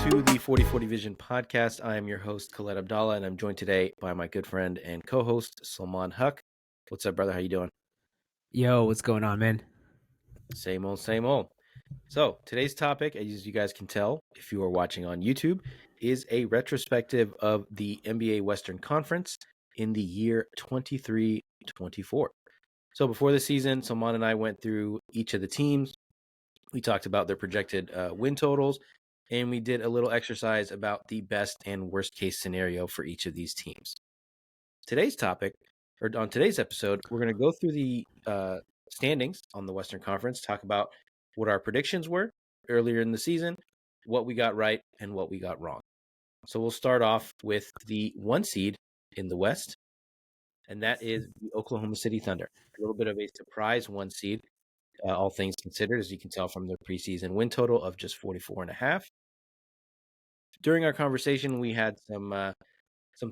to the 4040 Vision podcast. I am your host, Khaled Abdallah, and I'm joined today by my good friend and co-host, Salman Huck. What's up, brother? How you doing? Yo, what's going on, man? Same old, same old. So today's topic, as you guys can tell, if you are watching on YouTube, is a retrospective of the NBA Western Conference in the year 23-24. So before the season, Salman and I went through each of the teams. We talked about their projected win totals, and we did a little exercise about the best and worst case scenario for each of these teams. Today's topic, or on today's episode, we're going to go through the standings on the Western Conference, talk about what our predictions were earlier in the season, what we got right, and what we got wrong. So we'll start off with the 1 seed in the West, and that is the Oklahoma City Thunder. A little bit of a surprise 1 seed, all things considered, as you can tell from their preseason win total of just 44.5. During our conversation, we had some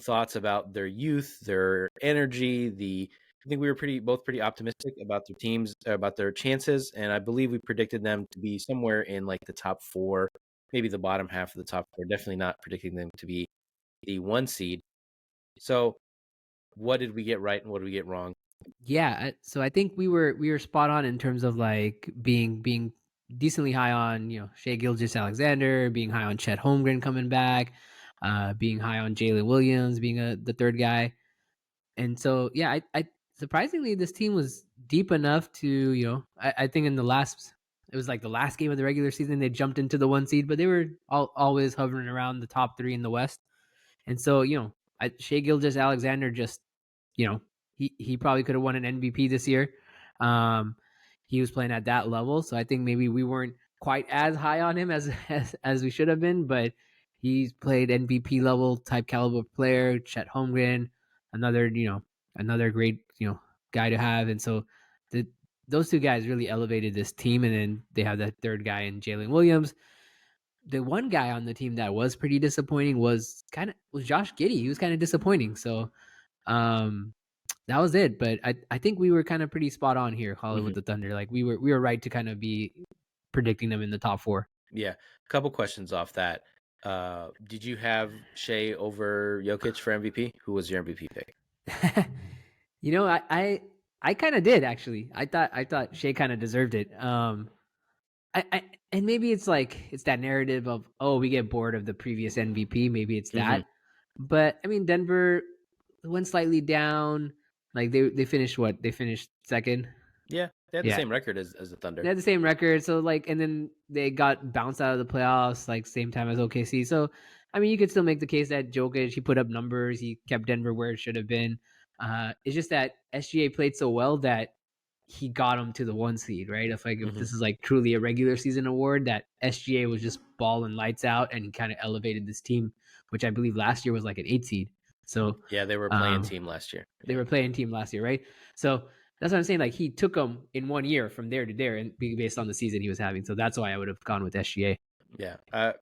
thoughts about their youth, their energy. I think we were both pretty optimistic about their teams, about their chances, and I believe we predicted them to be somewhere in like the top 4, maybe the bottom half of the top 4. Definitely not predicting them to be the 1 seed. So, what did we get right and what did we get wrong? Yeah, so I think we were spot on in terms of like being decently high on Shai Gilgeous-Alexander, being high on Chet Holmgren coming back, being high on Jalen Williams being the third guy, and so yeah, I surprisingly this team was deep enough to I think in it was like the last game of the regular season they jumped into the 1 seed, but they were always hovering around the top 3 in the West, and so Shai Gilgeous-Alexander just he probably could have won an MVP this year. He was playing at that level, so I think maybe we weren't quite as high on him as we should have been, but he's played MVP level type caliber player. Chet Holmgren, another great guy to have, and so those two guys really elevated this team, and then they have that third guy in Jalen Williams. The one guy on the team that was pretty disappointing was Josh Giddey. He was kind of disappointing. So that was it. But I think we were kind of pretty spot on here, calling with the Thunder. Like we were right to kind of be predicting them in the top 4. Yeah, a couple questions off that. Did you have Shai over Jokic for MVP? Who was your MVP pick? I kind of did actually. I thought Shai kind of deserved it. And maybe it's that narrative of, oh, we get bored of the previous MVP. Maybe it's that. But I mean, Denver went slightly down. Like they finished what? They finished second. Yeah, they had the same record as the Thunder. They had the same record. So and then they got bounced out of the playoffs same time as OKC. So I mean, you could still make the case that Jokic, he put up numbers, he kept Denver where it should have been. It's just that SGA played so well that he got him to the 1 seed, right? If this is truly a regular season award, that SGA was just balling lights out and he kind of elevated this team, which I believe last year was an 8 seed. So yeah, they were playing team last year. They were playing team last year, right? So that's what I'm saying. He took them in 1 year from there to there, and based on the season he was having. So that's why I would have gone with SGA. Yeah, I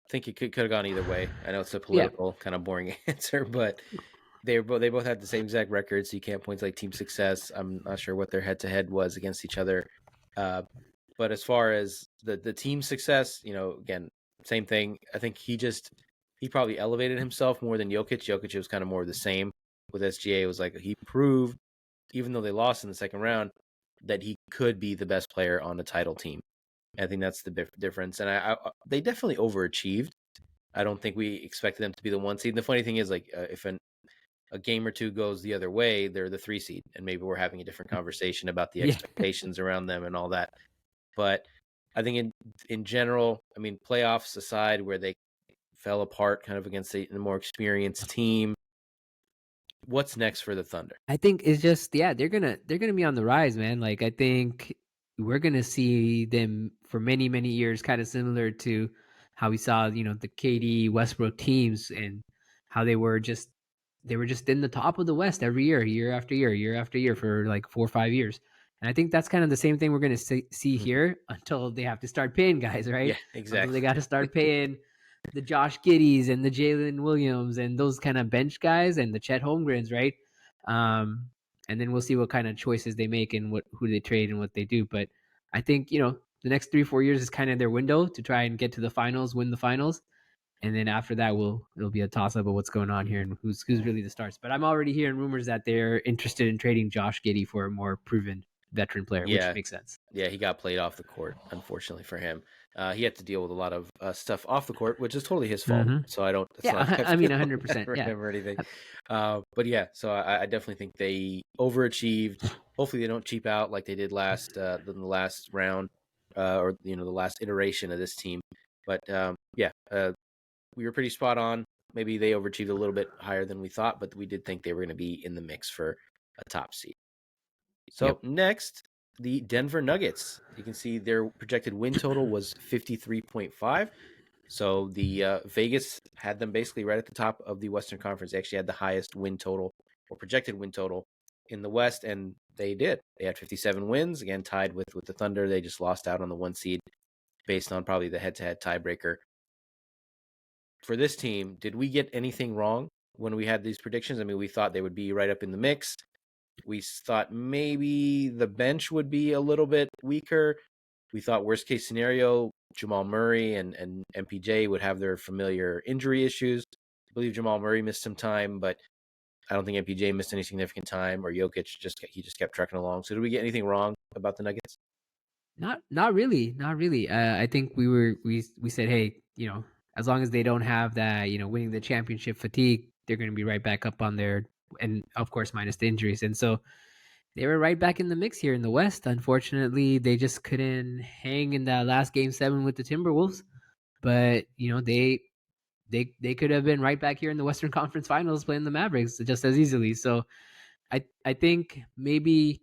think it could have gone either way. I know it's a political kind of boring answer, but they both had the same exact record, so you can't point to team success. I'm not sure what their head-to-head was against each other. But as far as the team success, again, same thing. I think he probably elevated himself more than Jokic. Jokic was kind of more of the same. With SGA, it was he proved, even though they lost in the second round, that he could be the best player on a title team. I think that's the difference. And they definitely overachieved. I don't think we expected them to be the 1 seed. And the funny thing is, if a game or two goes the other way, they're the 3 seed. And maybe we're having a different conversation about the expectations around them and all that. But I think in general, I mean, playoffs aside, where they fell apart kind of against a more experienced team, what's next for the Thunder? I think it's just they're gonna be on the rise, man. I think we're gonna see them for many years, kind of similar to how we saw the KD Westbrook teams and how they were just in the top of the West every year after year for 4 or 5 years. And I think that's kind of the same thing we're gonna see here until they have to start paying guys, right? Yeah, exactly. Until they got to start paying the Josh Giddeys and the Jalen Williams and those kind of bench guys and the Chet Holmgrens, right? And then we'll see what kind of choices they make and who they trade and what they do. But I think the next 3-4 years is kind of their window to try and get to the finals, win the finals. And then after that, it'll be a toss up of what's going on here and who's really the stars. But I'm already hearing rumors that they're interested in trading Josh Giddey for a more proven veteran player, which Yeah, makes sense. yeah, he got played off the court, unfortunately for him. He had to deal with a lot of stuff off the court, which is totally his fault. Mm-hmm. So I don't. It's Yeah, not like I I mean, feel 100%. bad for Yeah. him or anything. But yeah, so I definitely think they overachieved. Hopefully, they don't cheap out like they did in the last round, or the last iteration of this team. But yeah, we were pretty spot on. Maybe they overachieved a little bit higher than we thought, but we did think they were going to be in the mix for a top seed. So Yep. next, the Denver Nuggets. You can see their projected win total was 53.5. So the Vegas had them basically right at the top of the Western Conference. They actually had the highest win total or projected win total in the West, and they did. They had 57 wins, again tied with the Thunder. They just lost out on the 1 seed based on probably the head-to-head tiebreaker. For this team, did we get anything wrong when we had these predictions? I mean, we thought they would be right up in the mix. We thought maybe the bench would be a little bit weaker. We thought worst case scenario, Jamal Murray and MPJ would have their familiar injury issues. I believe Jamal Murray missed some time, but I don't think MPJ missed any significant time, or Jokic just kept trucking along. So did we get anything wrong about the Nuggets? Not really, not really. I think we said, hey, as long as they don't have that, winning the championship fatigue, they're going to be right back up on there, and of course minus the injuries. And so they were right back in the mix here in the West. Unfortunately, they just couldn't hang in that last game 7 with the Timberwolves. But they could have been right back here in the Western Conference Finals playing the Mavericks just as easily. So I think maybe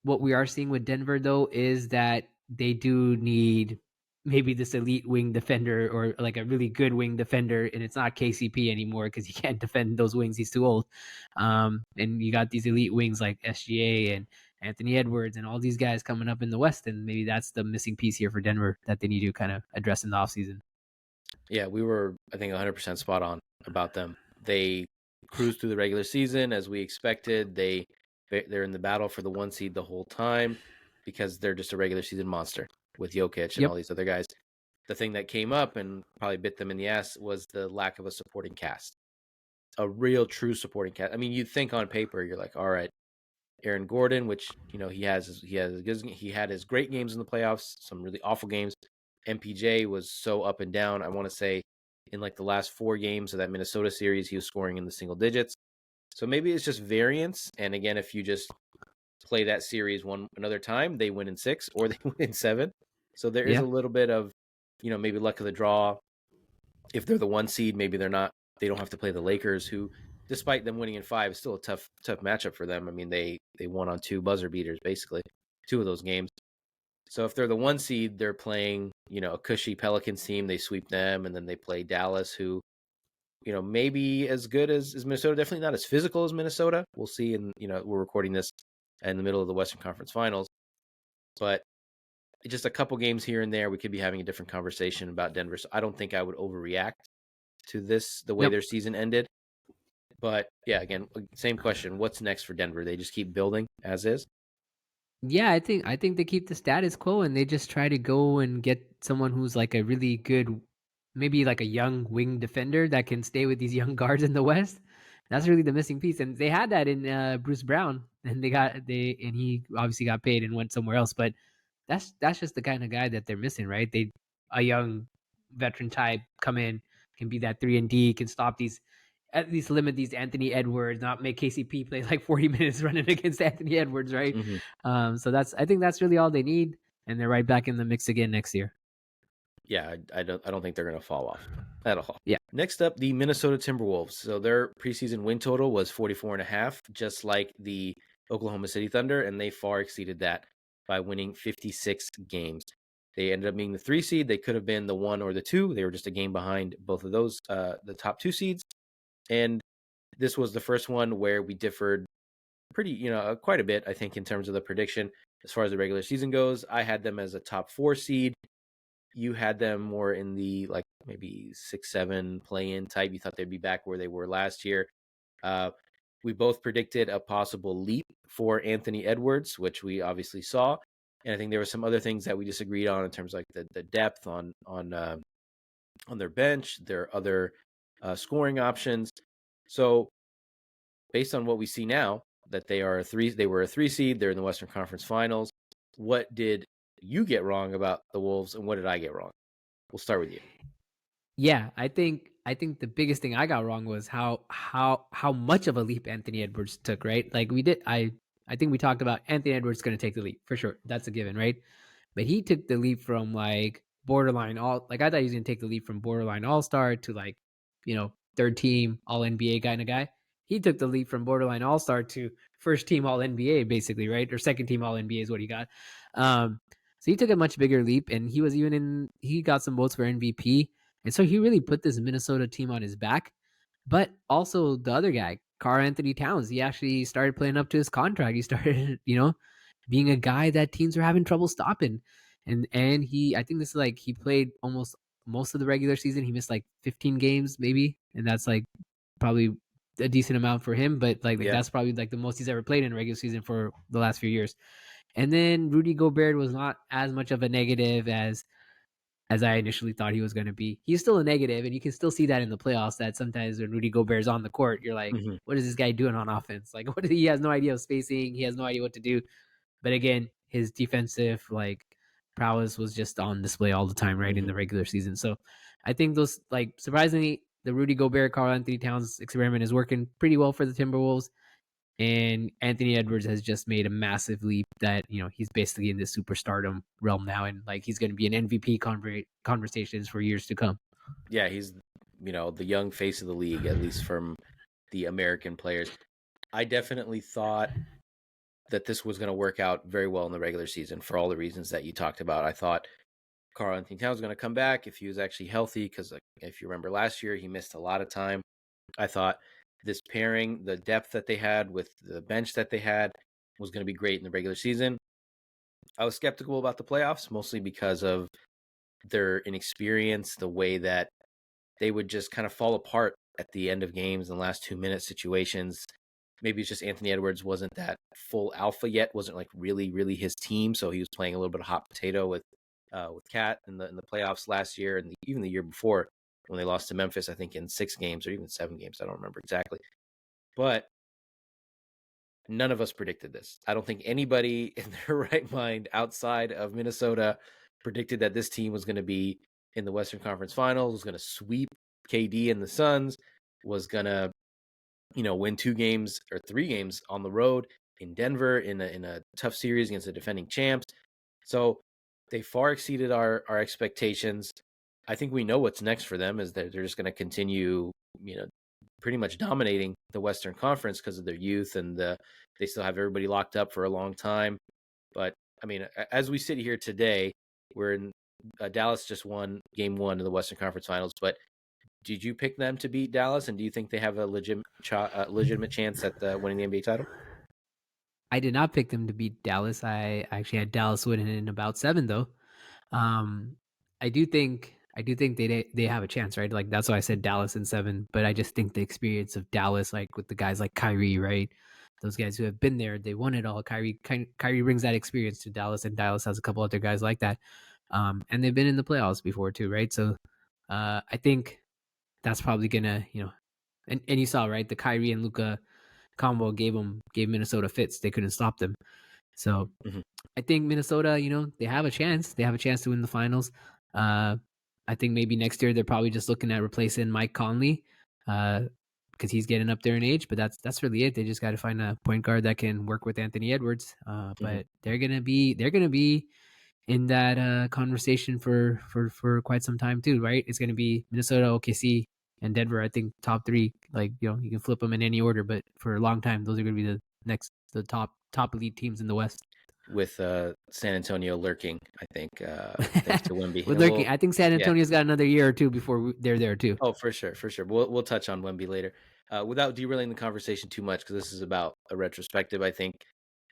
what we are seeing with Denver though is that they do need maybe this elite wing defender or like a really good wing defender, and it's not KCP anymore because he can't defend those wings; he's too old. And you got these elite wings like SGA and Anthony Edwards and all these guys coming up in the West, and maybe that's the missing piece here for Denver that they need to kind of address in the offseason. Yeah, we were, I think, 100% spot on about them. They cruised through the regular season as we expected. They're in the battle for the 1 seed the whole time because they're just a regular season monster with Jokic and all Yep. these other guys. The thing that came up and probably bit them in the ass was the lack of a supporting cast, a real true supporting cast. I mean, you'd think on paper, you're like, all right, Aaron Gordon, which he had his great games in the playoffs, some really awful games. MPJ was so up and down. I want to say in like the last 4 games of that Minnesota series, he was scoring in the single digits. So maybe it's just variance. And again, if you just play that series another time, they win in 6 or they win in 7. So there is Yeah. a little bit of, maybe luck of the draw. If they're the 1 seed, maybe they don't have to play the Lakers, who, despite them winning in 5, is still a tough matchup for them. I mean, they won on 2 buzzer beaters, basically, 2 of those games. So if they're the 1 seed, they're playing, a cushy Pelicans team. They sweep them, and then they play Dallas, who, maybe as good as Minnesota, definitely not as physical as Minnesota. We'll see. And, we're recording this in the middle of the Western Conference Finals. But just a couple games here and there, we could be having a different conversation about Denver. So I don't think I would overreact to this, the way Nope. their season ended. But yeah, again, same question. What's next for Denver? They just keep building as is? Yeah, I think they keep the status quo and they just try to go and get someone who's like a really good, maybe like a young wing defender that can stay with these young guards in the West. That's really the missing piece, and they had that in Bruce Brown, and he obviously got paid and went somewhere else. But that's just the kind of guy that they're missing, right? A young veteran type come in, can be that 3-and-D, can stop these, at least limit these Anthony Edwards, not make KCP play like 40 minutes running against Anthony Edwards, right? So I think that's really all they need, and they're right back in the mix again next year. Yeah, I don't think they're going to fall off at all. Yeah. Next up, the Minnesota Timberwolves. So their preseason win total was 44.5, just like the Oklahoma City Thunder, and they far exceeded that by winning 56 games. They ended up being the 3 seed. They could have been the 1 or the 2. They were just a game behind both of those, the top 2 seeds. And this was the first one where we differed pretty, quite a bit, I think, in terms of the prediction. As far as the regular season goes, I had them as a top 4 seed. You had them more in the like maybe 6-7 play-in type. You thought they'd be back where they were last year. We both predicted a possible leap for Anthony Edwards, which we obviously saw. and I think there were some other things that we disagreed on in terms of like the depth on their bench, their other scoring options. So based on what we see now, that they were a 3 seed, they're in the Western Conference Finals. What did you get wrong about the Wolves, and what did I get wrong? We'll start with you. Yeah, I think the biggest thing I got wrong was how much of a leap Anthony Edwards took, right? Like we did I think we talked about Anthony Edwards going to take the leap for sure. That's a given, right? But he took the leap from like borderline all like I thought he was going to take the leap from borderline all-star to like, third team all NBA kind of guy. He took the leap from borderline all-star to first team all NBA basically, right? Or second team all NBA is what he got. Um so he took a much bigger leap, and he got some votes for MVP. And so he really put this Minnesota team on his back. But also the other guy, Karl Anthony Towns, he actually started playing up to his contract. He started, being a guy that teams were having trouble stopping. And I think this is like he played almost most of the regular season. He missed like 15 games maybe, and that's like probably a decent amount for him, but like Yeah. that's probably like the most he's ever played in a regular season for the last few years. And then Rudy Gobert was not as much of a negative as I initially thought he was going to be. He's still a negative, and you can still see that in the playoffs. That sometimes when Rudy Gobert's on the court, you're like, Mm-hmm. "What is this guy doing on offense? Like, he has no idea of spacing. He has no idea what to do." But again, his defensive like prowess was just on display all the time, right, in Mm-hmm. the regular season. So, I think those like surprisingly, the Rudy Gobert, Karl Anthony Towns experiment is working pretty well for the Timberwolves. And Anthony Edwards has just made a massive leap that, he's basically in this superstardom realm now. And like, he's going to be an MVP conversations for years to come. Yeah, he's the young face of the league, at least from the American players. I definitely thought that this was going to work out very well in the regular season for all the reasons that you talked about. I thought Karl Anthony Towns was going to come back if he was actually healthy, because if you remember last year, he missed a lot of time. I thought this pairing, the depth that they had with the bench that they had, was going to be great in the regular season. I was skeptical about the playoffs, mostly because of their inexperience, the way that they would just kind of fall apart at the end of games in the last 2 minute situations. Maybe it's just Anthony Edwards wasn't that full alpha yet, wasn't like really, really his team. So he was playing a little bit of hot potato with Cat in the playoffs last year, and even the year before when they lost to Memphis, I think in 6 games or even 7 games. I don't remember exactly. But none of us predicted this. I don't think anybody in their right mind outside of Minnesota predicted that this team was going to be in the Western Conference Finals, was going to sweep KD and the Suns, was going to, win 2 games or 3 games on the road in Denver in a tough series against the defending champs. So they far exceeded our expectations. I think we know what's next for them is that they're just going to continue, pretty much dominating the Western Conference because of their youth, and they still have everybody locked up for a long time. But I mean, as we sit here today, we're in Dallas just won game 1 of the Western Conference Finals. But did you pick them to beat Dallas, and do you think they have a legitimate chance at winning the NBA title? I did not pick them to beat Dallas. I actually had Dallas winning in about 7 though. Um, I do think they have a chance, right? Like that's why I said Dallas in 7. But I just think the experience of Dallas, like with the guys like Kyrie, right? Those guys who have been there, they won it all. Kyrie brings that experience to Dallas, and Dallas has a couple other guys like that. And they've been in the playoffs before too, right? So, I think that's probably gonna, and you saw right the Kyrie and Luka combo gave Minnesota fits. They couldn't stop them. So Mm-hmm. I think Minnesota, they have a chance. They have a chance to win the finals. Uh, I think maybe next year they're probably just looking at replacing Mike Conley, because he's getting up there in age. But that's really it. They just got to find a point guard that can work with Anthony Edwards. Mm-hmm. But they're gonna be in that conversation for quite some time too, right? It's gonna be Minnesota, OKC, and Denver. I think top 3. Like you can flip them in any order, but for a long time, those are gonna be the top elite teams in the West. With San Antonio lurking, I think, thanks to Wemby. With And lurking, we'll, I think San yeah. Antonio's got another year or two before they're there too. Oh, for sure, for sure. We'll touch on Wemby later. Without derailing the conversation too much, because this is about a retrospective. I think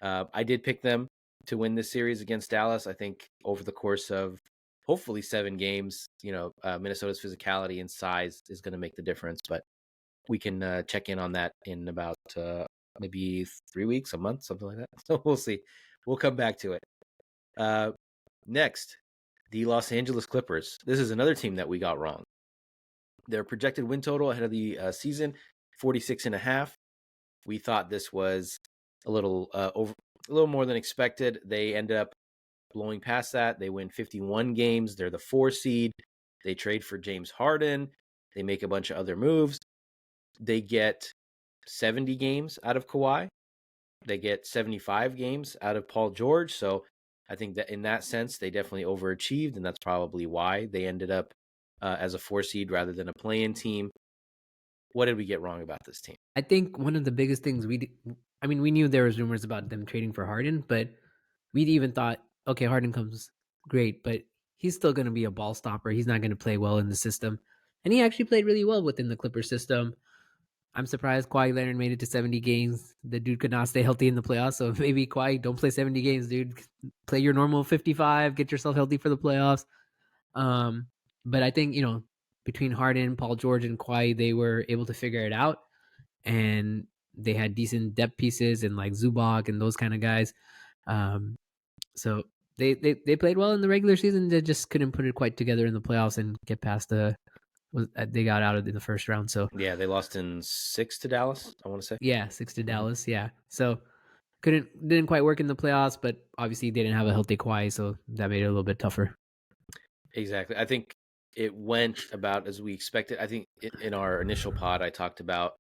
I did pick them to win this series against Dallas. I think over the course of hopefully 7 games, Minnesota's physicality and size is going to make the difference. But we can check in on that in about maybe 3 weeks, a month, something like that. So we'll see. We'll come back to it. Next, the Los Angeles Clippers. This is another team that we got wrong. Their projected win total ahead of the season, 46.5. We thought this was a little more than expected. They ended up blowing past that. They win 51 games. They're the 4 seed. They trade for James Harden. They make a bunch of other moves. They get 70 games out of Kawhi. They get 75 games out of Paul George. So I think that in that sense, they definitely overachieved, and that's probably why they ended up as a 4 seed rather than a play-in team. What did we get wrong about this team? I think one of the biggest things we knew there was rumors about them trading for Harden, but we even thought, okay, Harden comes great, but he's still going to be a ball stopper. He's not going to play well in the system. And he actually played really well within the Clippers system. I'm surprised Kawhi Leonard made it to 70 games. The dude could not stay healthy in the playoffs. So maybe Kawhi, don't play 70 games, dude. Play your normal 55, get yourself healthy for the playoffs. But I think, between Harden, Paul George, and Kawhi, they were able to figure it out. And they had decent depth pieces and like Zubac and those kind of guys. So they played well in the regular season. They just couldn't put it quite together in the playoffs and get past they got out of the first round. So yeah, they lost in 6 to Dallas, I want to say. Yeah, 6 to Dallas. Yeah. So didn't quite work in the playoffs, but obviously they didn't have a healthy Kawhi, so that made it a little bit tougher. Exactly. I think it went about as we expected. I think in our initial pod, I talked about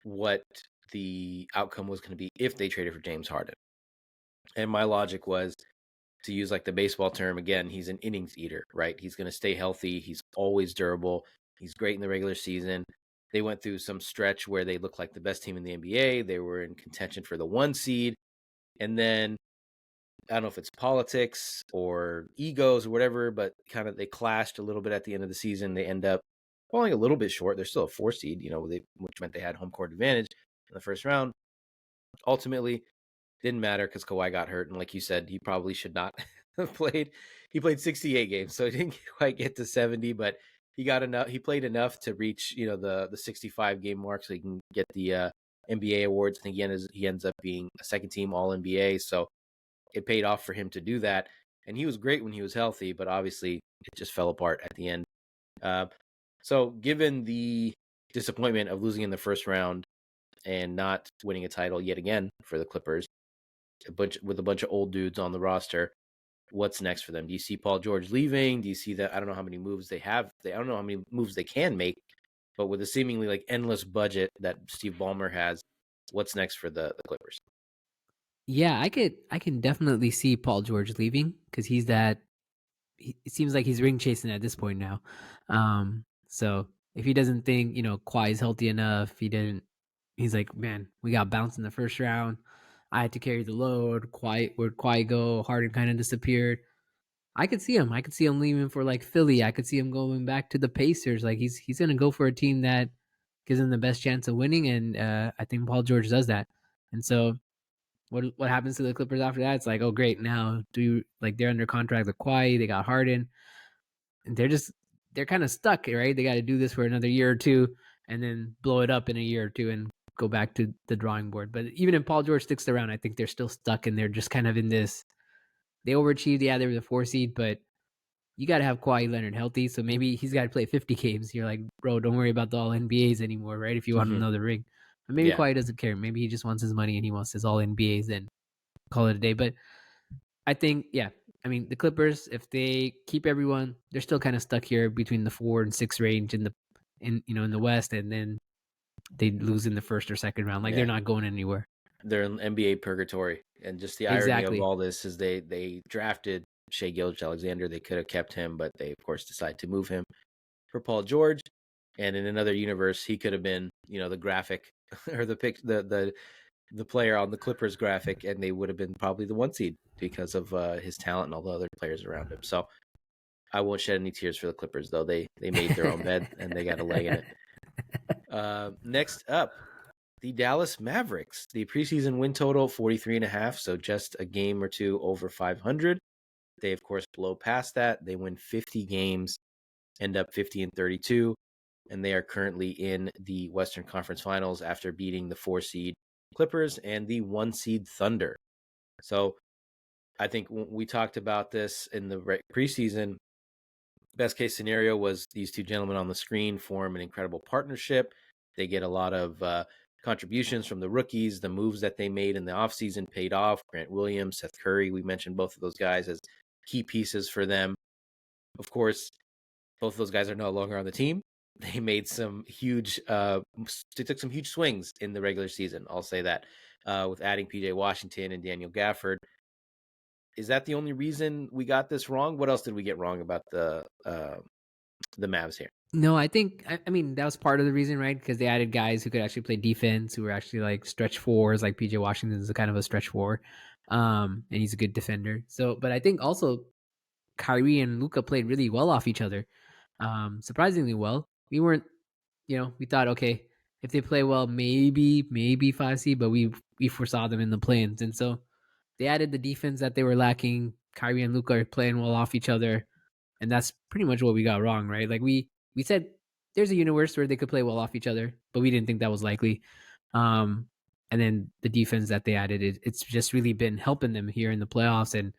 what the outcome was going to be if they traded for James Harden. And my logic was, to use like the baseball term again, he's an innings eater, right? He's going to stay healthy. He's always durable. He's great in the regular season. They went through some stretch where they looked like the best team in the NBA. They were in contention for the 1 seed. And then I don't know if it's politics or egos or whatever, but kind of they clashed a little bit at the end of the season. They end up falling a little bit short. They're still a 4 seed, which meant they had home court advantage in the first round. Ultimately, didn't matter because Kawhi got hurt, and like you said, he probably should not have played. He played 68 games, so he didn't quite get to 70, but he got enough. He played enough to reach the 65 game mark, so he can get the NBA awards. I think he ends up being a second team All NBA, so it paid off for him to do that. And he was great when he was healthy, but obviously it just fell apart at the end. So given the disappointment of losing in the first round and not winning a title yet again for the Clippers, with a bunch of old dudes on the roster, what's next for them? Do you see Paul George leaving? Do you see that? I don't know how many moves they have. I don't know how many moves they can make, but with a seemingly like endless budget that Steve Ballmer has, what's next for the Clippers? Yeah, I can definitely see Paul George leaving because it seems like he's ring chasing at this point now. So if he doesn't think, Kawhi's healthy enough, he's like, man, we got bounced in the first round. I had to carry the load. Where'd Kawhi go? Harden kind of disappeared. I could see him. I could see him leaving for like Philly. I could see him going back to the Pacers. Like he's gonna go for a team that gives him the best chance of winning, and I think Paul George does that. And so what happens to the Clippers after that? It's like, oh great, now they're under contract with Kawhi, they got Harden, and they're kind of stuck, right? They got to do this for another year or two, and then blow it up in a year or two and go back to the drawing board. But even if Paul George sticks around, I think they're still stuck, and they're just kind of in this. They overachieved, yeah, they were the 4 seed, but you got to have Kawhi Leonard healthy, so maybe he's got to play 50 games. You're like, bro, don't worry about the All NBAs anymore, right? If you want another ring, but maybe Yeah. Kawhi doesn't care. Maybe he just wants his money and he wants his All NBAs and call it a day. But I think, yeah, I mean, the Clippers, if they keep everyone, they're still kind of stuck here between the 4 and 6 range in the West, and then they lose in the first or second round. Like Yeah. they're not going anywhere. They're in NBA purgatory. And just the irony of Exactly. all this is they drafted Shea Gilgeous-Alexander. They could have kept him, but they of course decided to move him for Paul George. And in another universe, he could have been, the graphic or the player on the Clippers graphic, and they would have been probably the 1 seed because of his talent and all the other players around him. So I won't shed any tears for the Clippers, though. They made their own bed and they got a leg in it. Next up, the Dallas Mavericks. The preseason win total 43.5, so just a game or two over 500. They of course blow past that. They win 50 games, end up 50-32, and they are currently in the Western Conference Finals after beating the 4 seed Clippers and the 1 seed Thunder. So I think we talked about this in the preseason. Best case scenario was these two gentlemen on the screen form an incredible partnership. They get a lot of contributions from the rookies. The moves that they made in the offseason paid off. Grant Williams, Seth Curry, we mentioned both of those guys as key pieces for them. Of course, both of those guys are no longer on the team. They made some huge, they took some huge swings in the regular season. I'll say that with adding PJ Washington and Daniel Gafford. Is that the only reason we got this wrong? What else did we get wrong about the Mavs here? No, I think I mean that was part of the reason, right? Because they added guys who could actually play defense, who were actually like stretch fours, like PJ Washington is a kind of a stretch four, and he's a good defender. So, but I think also Kyrie and Luka played really well off each other, surprisingly well. We weren't, we thought okay, if they play well, maybe 5 seed, but we foresaw them in the play-ins, and so they added the defense that they were lacking. Kyrie and Luka are playing well off each other, and that's pretty much what we got wrong, right? Like we said there's a universe where they could play well off each other, but we didn't think that was likely. Um, and then the defense that they added, it's just really been helping them here in the playoffs and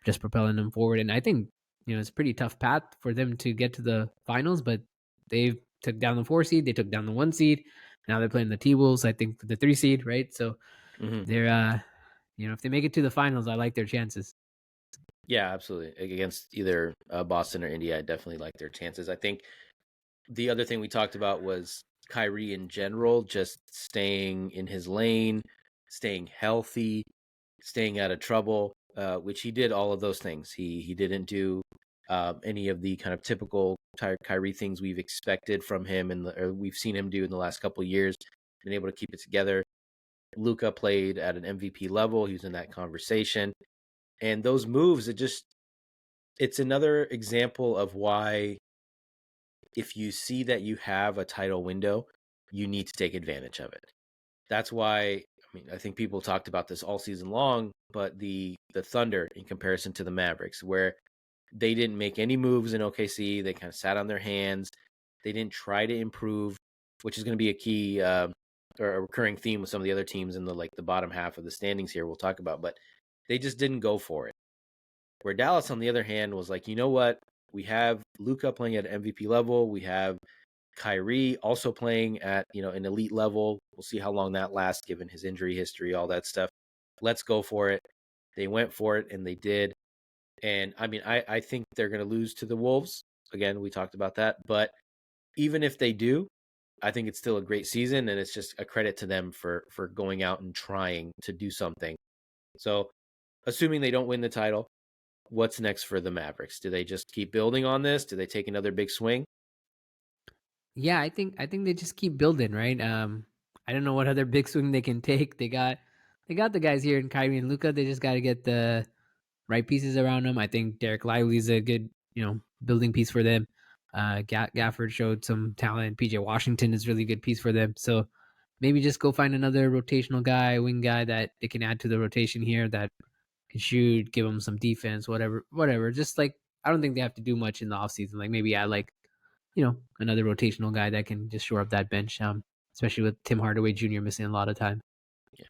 just propelling them forward. And I think it's a pretty tough path for them to get to the finals, but they've took down the 4 seed, they took down the 1 seed. Now they're playing the T-Wolves, I think the 3 seed, right? So they're if they make it to the finals, I like their chances. Yeah, absolutely. Against either Boston or India, I definitely like their chances. I think the other thing we talked about was Kyrie in general, just staying in his lane, staying healthy, staying out of trouble, which he did all of those things. He didn't do any of the kind of typical Kyrie things we've expected from him or we've seen him do in the last couple of years. Been able to keep it together. Luka played at an MVP level. He was in that conversation. And those moves, it's another example of why if you see that you have a title window, you need to take advantage of it. That's why, I think people talked about this all season long, but the Thunder in comparison to the Mavericks, where they didn't make any moves in OKC, they kind of sat on their hands. They didn't try to improve, which is going to be a key or a recurring theme with some of the other teams in the bottom half of the standings here we'll talk about, but they just didn't go for it. Where Dallas, on the other hand, was like, you know what? We have Luka playing at MVP level. We have Kyrie also playing at an elite level. We'll see how long that lasts, given his injury history, all that stuff. Let's go for it. They went for it, and they did. And I think they're going to lose to the Wolves. Again, we talked about that. But even if they do, I think it's still a great season, and it's just a credit to them for going out and trying to do something. So, assuming they don't win the title, what's next for the Mavericks? Do they just keep building on this? Do they take another big swing? Yeah, I think they just keep building, right? I don't know what other big swing they can take. They got the guys here in Kyrie and Luka. They just got to get the right pieces around them. I think Derek Lively's a good, building piece for them. Gafford showed some talent. PJ Washington is a really good piece for them. So maybe just go find another rotational guy, wing guy that they can add to the rotation here that can shoot, give them some defense, whatever. Just like I don't think they have to do much in the offseason. Like maybe add like another rotational guy that can just shore up that bench. Especially with Tim Hardaway Jr. missing a lot of time. Yeah,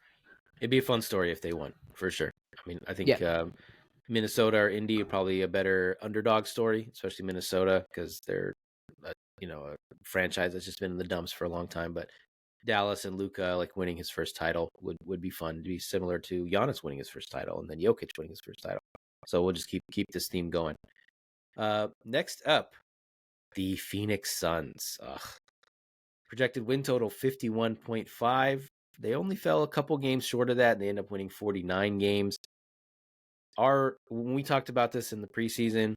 it'd be a fun story if they won for sure. I Yeah. think Minnesota or Indy probably a better underdog story, especially Minnesota because they're a franchise that's just been in the dumps for a long time. But Dallas and Luka like winning his first title would be fun. To be similar to Giannis winning his first title and then Jokic winning his first title. So we'll just keep this theme going. Next up, the Phoenix Suns. Projected win total 51.5. They only fell a couple games short of that, and they end up winning 49 games. When we talked about this in the preseason,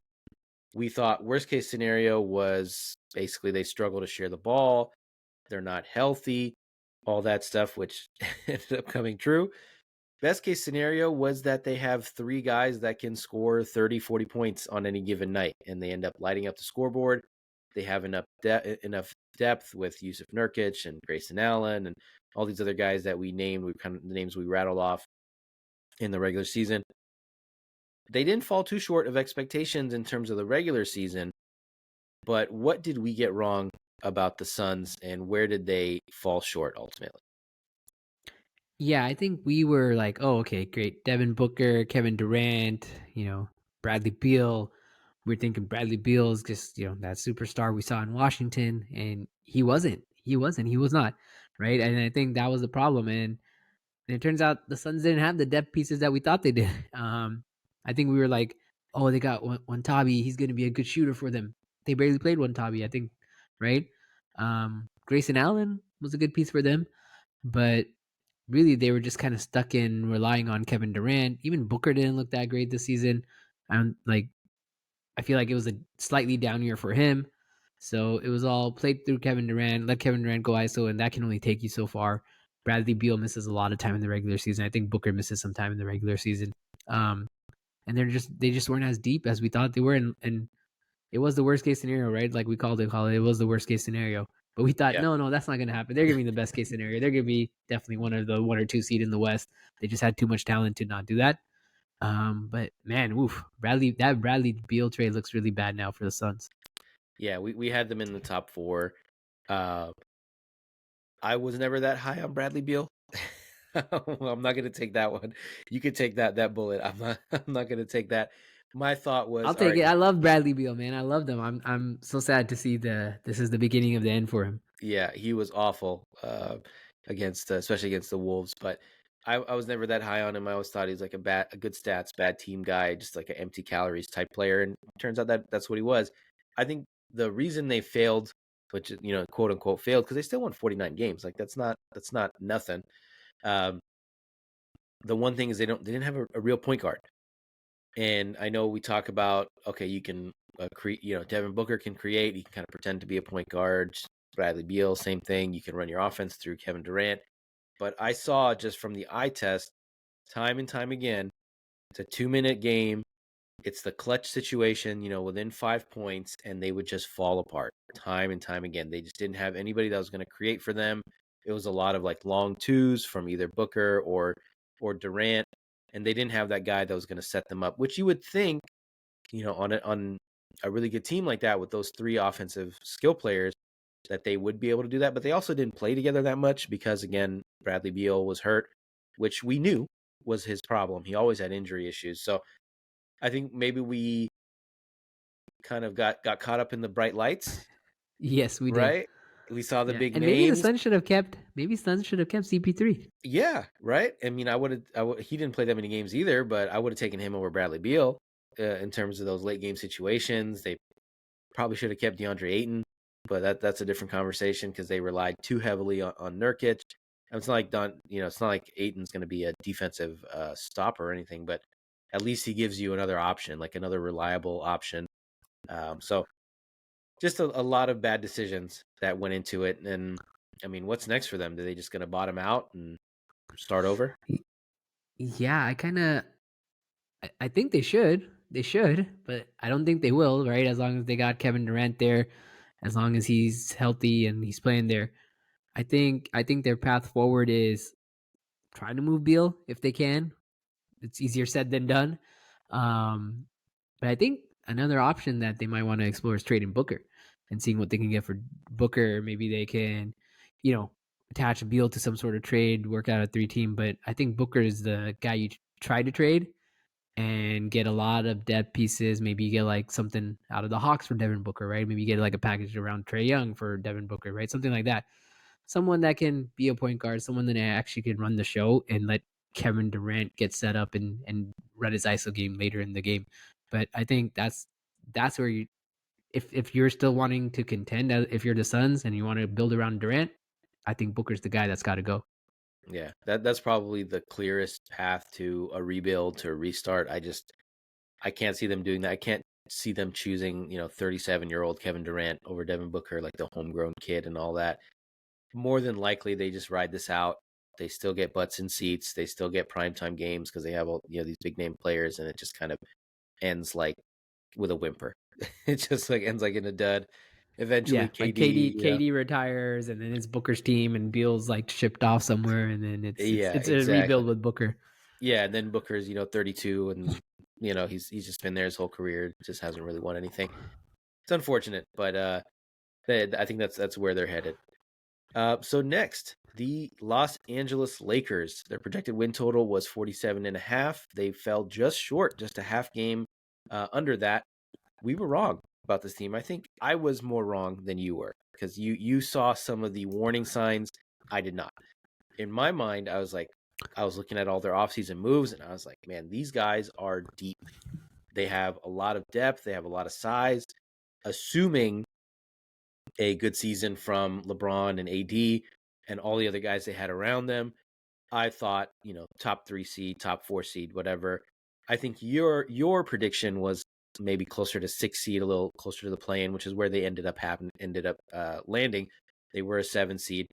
we thought worst case scenario was basically they struggle to share the ball. They're not healthy, all that stuff, which ended up coming true. Best case scenario was that they have three guys that can score 30, 40 points on any given night, and they end up lighting up the scoreboard. They have enough depth with Yusuf Nurkic and Grayson Allen and all these other guys that we named. We kind of the names we rattled off in the regular season. They didn't fall too short of expectations in terms of the regular season, but what did we get wrong about the Suns, and where did they fall short ultimately? Yeah, I think we were like, oh, okay, great. Devin Booker, Kevin Durant, Bradley Beal. We're thinking Bradley Beal's just, that superstar we saw in Washington, and he wasn't. He wasn't. He was not, right? And I think that was the problem. And it turns out the Suns didn't have the depth pieces that we thought they did. I think we were like, oh, they got one Tabi. He's going to be a good shooter for them. They barely played one Tabi, I think, right? Grayson Allen was a good piece for them, but really they were just kind of stuck in relying on Kevin Durant. Even Booker didn't look that great this season. Like I feel like it was a slightly down year for him. So it was all played through Kevin Durant, let Kevin Durant go ISO, and that can only take you so far. Bradley Beal misses a lot of time in the regular season. I think Booker misses some time in the regular season. Um, and they just weren't as deep as we thought they were, and it was the worst case scenario, right? Like we call it. It was the worst case scenario. But we thought, Yeah. no, that's not going to happen. They're going to be the best case scenario. They're going to be definitely one of the 1 or 2 seed in the West. They just had too much talent to not do that. But man, Bradley Beal trade looks really bad now for the Suns. Yeah, we had them in the top four. I was never that high on Bradley Beal. I'm not gonna take that one. You could take that bullet. I'm not I'm not gonna take that. My thought was, I'll all take right, it. I love Bradley Beal, man. I love them. I'm so sad to see this is the beginning of the end for him. yeah, he was awful against especially against the Wolves, but I was never that high on him. I always thought he was like a good stats, bad team guy, just like an empty calories type player, and turns out that's what he was. I think the reason they failed, which quote unquote failed, because they still won 49 games. Like that's not nothing. Um, the one thing is they didn't have a real point guard. And I know we talk about, okay, you can create, Devin Booker can create, he can kind of pretend to be a point guard. Bradley Beal, same thing. You can run your offense through Kevin Durant. But I saw just from the eye test, time and time again, it's a 2-minute game. It's the clutch situation, within 5 points, and they would just fall apart time and time again. They just didn't have anybody that was going to create for them. It was a lot of like long twos from either Booker or Durant, and they didn't have that guy that was going to set them up, which you would think, on a really good team like that with those three offensive skill players, that they would be able to do that. But they also didn't play together that much because, again, Bradley Beal was hurt, which we knew was his problem. He always had injury issues. So I think maybe we kind of got caught up in the bright lights, Yes, we did. right? We saw the Yeah, big and maybe the names. Suns should have kept. Maybe Suns should have kept CP3. Yeah, right. I mean, he didn't play that many games either, but I would have taken him over Bradley Beal in terms of those late game situations. They probably should have kept DeAndre Ayton, but that's a different conversation because they relied too heavily on Nurkic. And it's not like it's not like Ayton's going to be a defensive stopper or anything, but at least he gives you another option, like another reliable option. So just a lot of bad decisions that went into it. And I mean, what's next for them? Are they just going to bottom out and start over? Yeah, I think they should. They should, but I don't think they will, right? As long as they got Kevin Durant there, as long as he's healthy and he's playing there. I think their path forward is trying to move Beal if they can. It's easier said than done. Um, but I think another option that they might want to explore is trading Booker and seeing what they can get for Booker. Maybe they can, you know, attach Beal to some sort of trade, work out a 3-team. But I think Booker is the guy you try to trade and get a lot of depth pieces. Maybe you get like something out of the Hawks for Devin Booker, right? Maybe you get like a package around Trae Young for Devin Booker, right? Something like that. Someone that can be a point guard, someone that actually can run the show and let Kevin Durant get set up and run his ISO game later in the game. But I think that's where you, if you're still wanting to contend, if you're the Suns and you want to build around Durant, I think Booker's the guy that's got to go. Yeah, that's probably the clearest path to a rebuild, to a restart. I can't see them doing that. I can't see them choosing, 37-year-old Kevin Durant over Devin Booker, like the homegrown kid and all that. More than likely, they just ride this out. They still get butts in seats. They still get primetime games because they have all these big name players, and it just kind of ends like with a whimper. It just like ends like in a dud. Eventually, Yeah, like KD, KD retires, and then it's Booker's team, and Beal's like shipped off somewhere, and then yeah, it's a rebuild exactly. with Booker. Yeah, and then Booker's 32, and he's just been there his whole career, just hasn't really won anything. It's unfortunate, but I think that's where they're headed. So next, The Los Angeles Lakers, their projected win total was 47.5. They fell just short, just a half game under that. We were wrong about this team. I think I was more wrong than you were because you saw some of the warning signs. I did not. In my mind, I was looking at all their offseason moves, and I was like, man, these guys are deep. They have a lot of depth. They have a lot of size. Assuming a good season from LeBron and AD and all the other guys they had around them, I thought, top 3 seed, top 4 seed, whatever. I think your prediction was maybe closer to 6 seed, a little closer to the play-in, which is where they ended up landing. They were a 7 seed.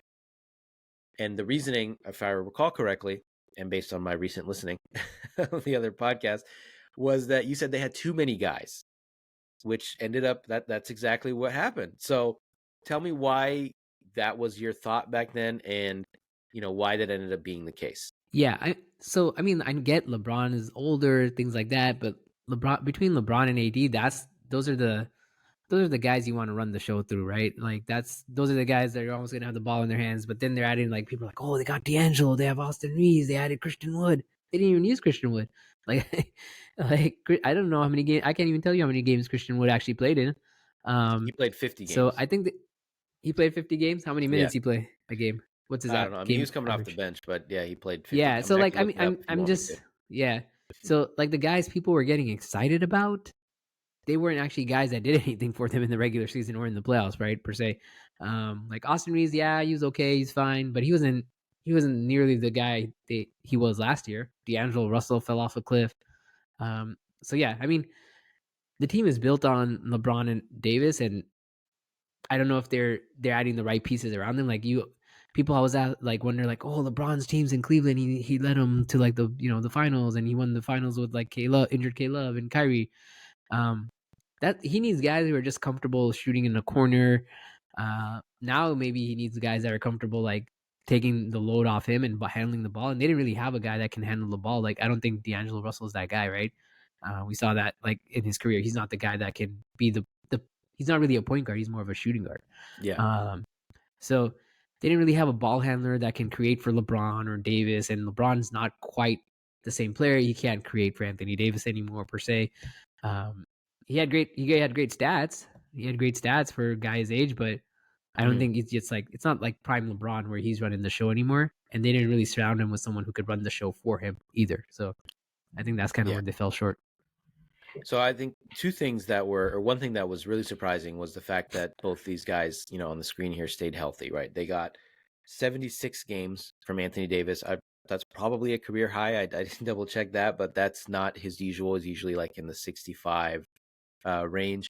And the reasoning, if I recall correctly, and based on my recent listening of the other podcast, was that you said they had too many guys, which ended up that's exactly what happened. So tell me why that was your thought back then, and why that ended up being the case. Yeah, I mean, I get LeBron is older, things like that, but between LeBron and AD, those are the guys you want to run the show through, right? Like those are the guys that are always gonna have the ball in their hands. But then they're adding, like, people are like, oh, they got D'Angelo, they have Austin Reeves, they added Christian Wood. They didn't even use Christian Wood. Like, I don't know how many games. I can't even tell you how many games Christian Wood actually played in. He played 50 So games. I think that he played 50 games. How many Yeah. minutes he play a game? What's his I don't know. I mean, he game was coming off the average? bench, but yeah, he played 50. Yeah. I So mean, I like, can look it up if you I'm want me to. just yeah. So like the guys people were getting excited about, they weren't actually guys that did anything for them in the regular season or in the playoffs, right? Per se. Like Austin Reeves, yeah, he was okay, he's fine, but he wasn't nearly the guy he was last year. D'Angelo Russell fell off a cliff. So yeah, I mean, the team is built on LeBron and Davis, and I don't know if they're adding the right pieces around them. Like people always like wonder like, oh, LeBron's teams in Cleveland, he led them to like the finals, and he won the finals with like injured K Love and Kyrie. Um, that he needs guys who are just comfortable shooting in the corner. Now maybe he needs guys that are comfortable like taking the load off him and handling the ball. And they didn't really have a guy that can handle the ball. Like I don't think D'Angelo Russell is that guy, right? We saw that like in his career, he's not the guy that can be the. He's not really a point guard. He's more of a shooting guard. Yeah. Um, so they didn't really have a ball handler that can create for LeBron or Davis. And LeBron's not quite the same player. He can't create for Anthony Davis anymore per se. Um, he had great stats. He had great stats for a guy his age, but I don't Mhm. think it's not like prime LeBron where he's running the show anymore. And they didn't really surround him with someone who could run the show for him either. So I think that's kind of Yeah. where they fell short. So I think one thing that was really surprising was the fact that both these guys, on the screen here stayed healthy, right? They got 76 games from Anthony Davis. That's probably a career high. I didn't double check that, but that's not his usual. He's usually like in the 65 range.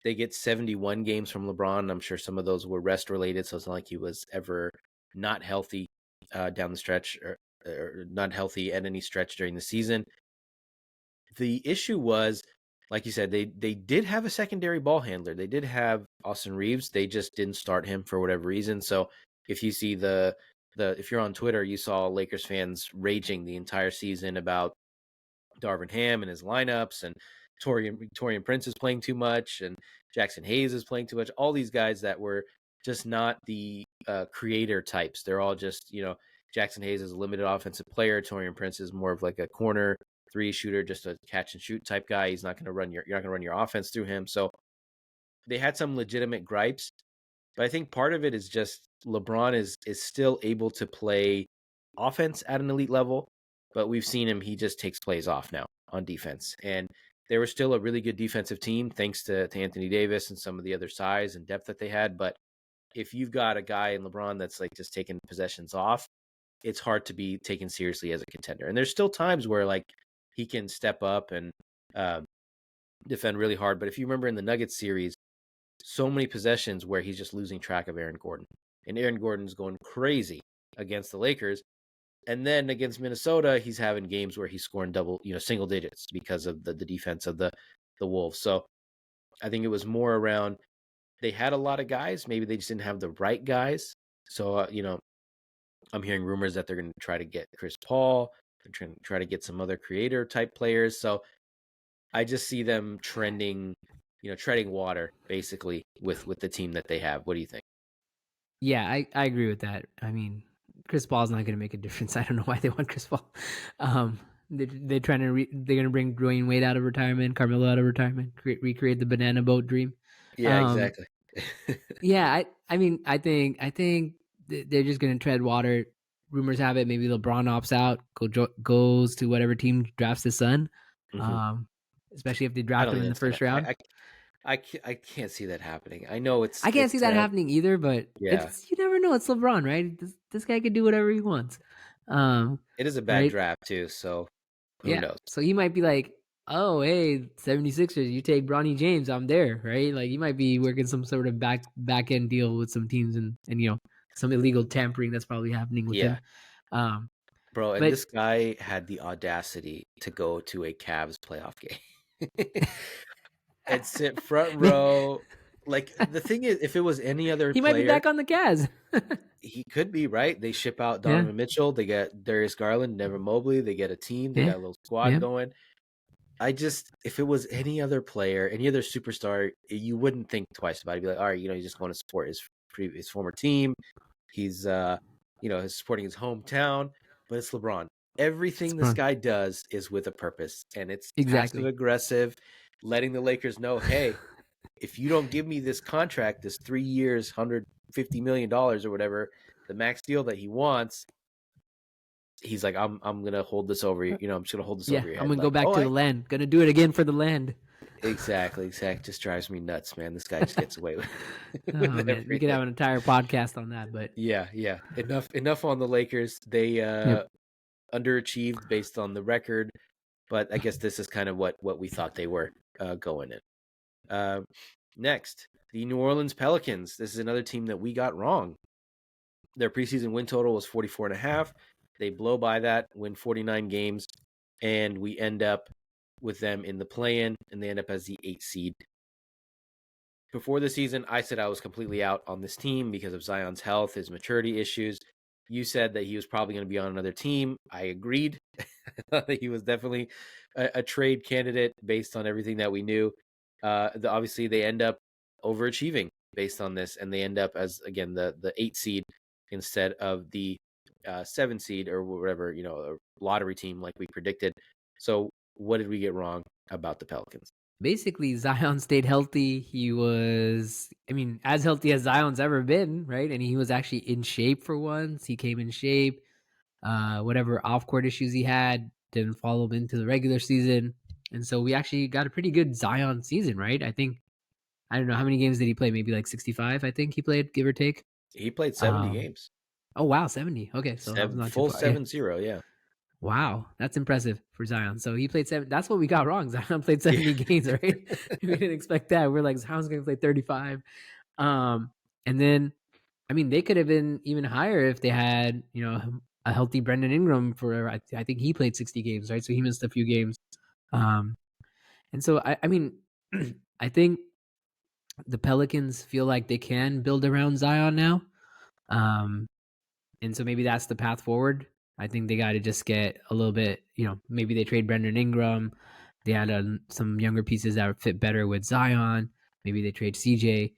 They get 71 games from LeBron. I'm sure some of those were rest related, so it's not like he was ever not healthy down the stretch or not healthy at any stretch during the season. The issue was, like you said, they did have a secondary ball handler. They did have Austin Reeves. They just didn't start him for whatever reason. So if you see if you're on Twitter, you saw Lakers fans raging the entire season about Darvin Ham and his lineups, and Torian Prince is playing too much, and Jackson Hayes is playing too much. All these guys that were just not the creator types. They're all just, Jackson Hayes is a limited offensive player. Torian Prince is more of like a corner three shooter, just a catch and shoot type guy. He's not going to you're not going to run your offense through him. So they had some legitimate gripes, but I think part of it is just LeBron is still able to play offense at an elite level, but we've seen him, he just takes plays off now on defense. And they were still a really good defensive team thanks to Anthony Davis and some of the other size and depth that they had. But if you've got a guy in LeBron that's like just taking possessions off, it's hard to be taken seriously as a contender. And there's still times where like he can step up and defend really hard. But if you remember in the Nuggets series, so many possessions where he's just losing track of Aaron Gordon. And Aaron Gordon's going crazy against the Lakers. And then against Minnesota, he's having games where he's scoring single digits because of the defense of the Wolves. So I think it was more around they had a lot of guys. Maybe they just didn't have the right guys. So, I'm hearing rumors that they're going to try to get Chris Paul. They're trying to try to get some other creator type players. So I just see them treading water basically with the team that they have. What do you think? Yeah, I agree with that. I mean, Chris Paul's not going to make a difference. I don't know why they want Chris Paul. They're trying to they're going to bring Dwayne Wade out of retirement, Carmelo out of retirement, recreate the banana boat dream. Yeah, Um, exactly. yeah, I mean, I think they're just going to tread water. Rumors have it maybe LeBron opts out, goes to whatever team drafts his son. Hmm. Um, Especially if they I draft don't him think in the that's gonna. first round. I can't see that happening. I know I can't see that happening either, but yeah, it's you never know. It's LeBron, right? This guy could do whatever he wants. Um, it is a bad right? draft too. So who Yeah. knows? So he might be like, oh, hey, 76ers, you take Bronny James, I'm there, right? Like he might be working some sort of back end deal with some teams and some illegal tampering that's probably happening with Yeah, him. Um, bro. And but this guy had the audacity to go to a Cavs playoff game and sit front row. Like the thing is, if it was any other he might be player, back on the Cavs. he could be right. They ship out Yeah. Donovan Mitchell. They get Darius Garland, Never Mobley. They get a team. They Yeah. got a little squad Yeah. going. If it was any other player, any other superstar, you wouldn't think twice about it. You'd be like, all right, you just want to support his former team. He's he's supporting his hometown, but it's LeBron. It's Everything this LeBron. guy does is with a purpose, and it's passive Exactly. aggressive, letting the Lakers know, hey, if you don't give me this contract, this 3 years, $150 million or whatever, the max deal that he wants, he's like, I'm gonna hold this over you. I'm just gonna hold this Yeah. over your I'm head. gonna go Like, back oh, to the land. Gonna do it again for the land. exactly. Just drives me nuts, man. This guy just gets away with, Oh with man, we could everything. have an entire podcast on that, but Yeah. Enough on the Lakers. They yep. underachieved based on the record, but I guess this is kind of what we thought they were going in. Next, the New Orleans Pelicans. This is another team that we got wrong. Their preseason win total was 44.5. They blow by that, win 49 games, and we end up with them in the play-in, and they end up as the 8th seed. Before the season, I said I was completely out on this team because of Zion's health, his maturity issues. You said that he was probably going to be on another team. I agreed. I thought that he was definitely a trade candidate based on everything that we knew. Obviously, they end up overachieving based on this, and they end up as, again, the 8th seed instead of the 7th seed or whatever, a lottery team like we predicted. So what did we get wrong about the Pelicans? Basically Zion stayed healthy. He was, I mean, as healthy as Zion's ever been, right? And he was actually in shape for once. He came in shape. Whatever off court issues he had didn't follow him into the regular season. And so we actually got a pretty good Zion season, right? I think I don't know how many games did he play? Maybe like 65, I think he played, give or take. He played 70 Um games. oh wow, 70. Okay, so I was not too Full far. Yeah. 7-0, yeah. Wow, that's impressive for Zion. So he played seven. That's what we got wrong. Zion played Yeah. 70 games, right? We didn't expect that. We're like, Zion's going to play 35. And then, I mean, they could have been even higher if they had, a healthy Brendan Ingram for, I think he played 60 games, right? So he missed a few games. Um, and so, I mean, I think the Pelicans feel like they can build around Zion now. Um, and so maybe that's the path forward. I think they got to just get a little bit, maybe they trade Brendan Ingram. They had some younger pieces that would fit better with Zion. Maybe they trade CJ.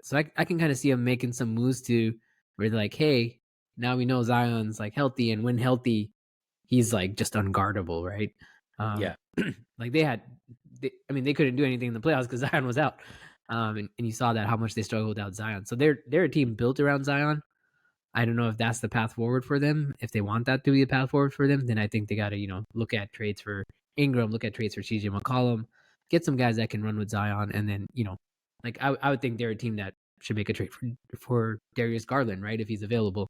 So I can kind of see them making some moves to where they're like, hey, now we know Zion's like healthy, and when healthy, he's like just unguardable, right? Yeah. Like they couldn't do anything in the playoffs because Zion was out. And you saw that how much they struggled without Zion. So they're a team built around Zion. I don't know if that's the path forward for them. If they want that to be the path forward for them, then I think they got to, look at trades for Ingram, look at trades for CJ McCollum, get some guys that can run with Zion, and then, like I would think they're a team that should make a trade for Darius Garland, right? If he's available.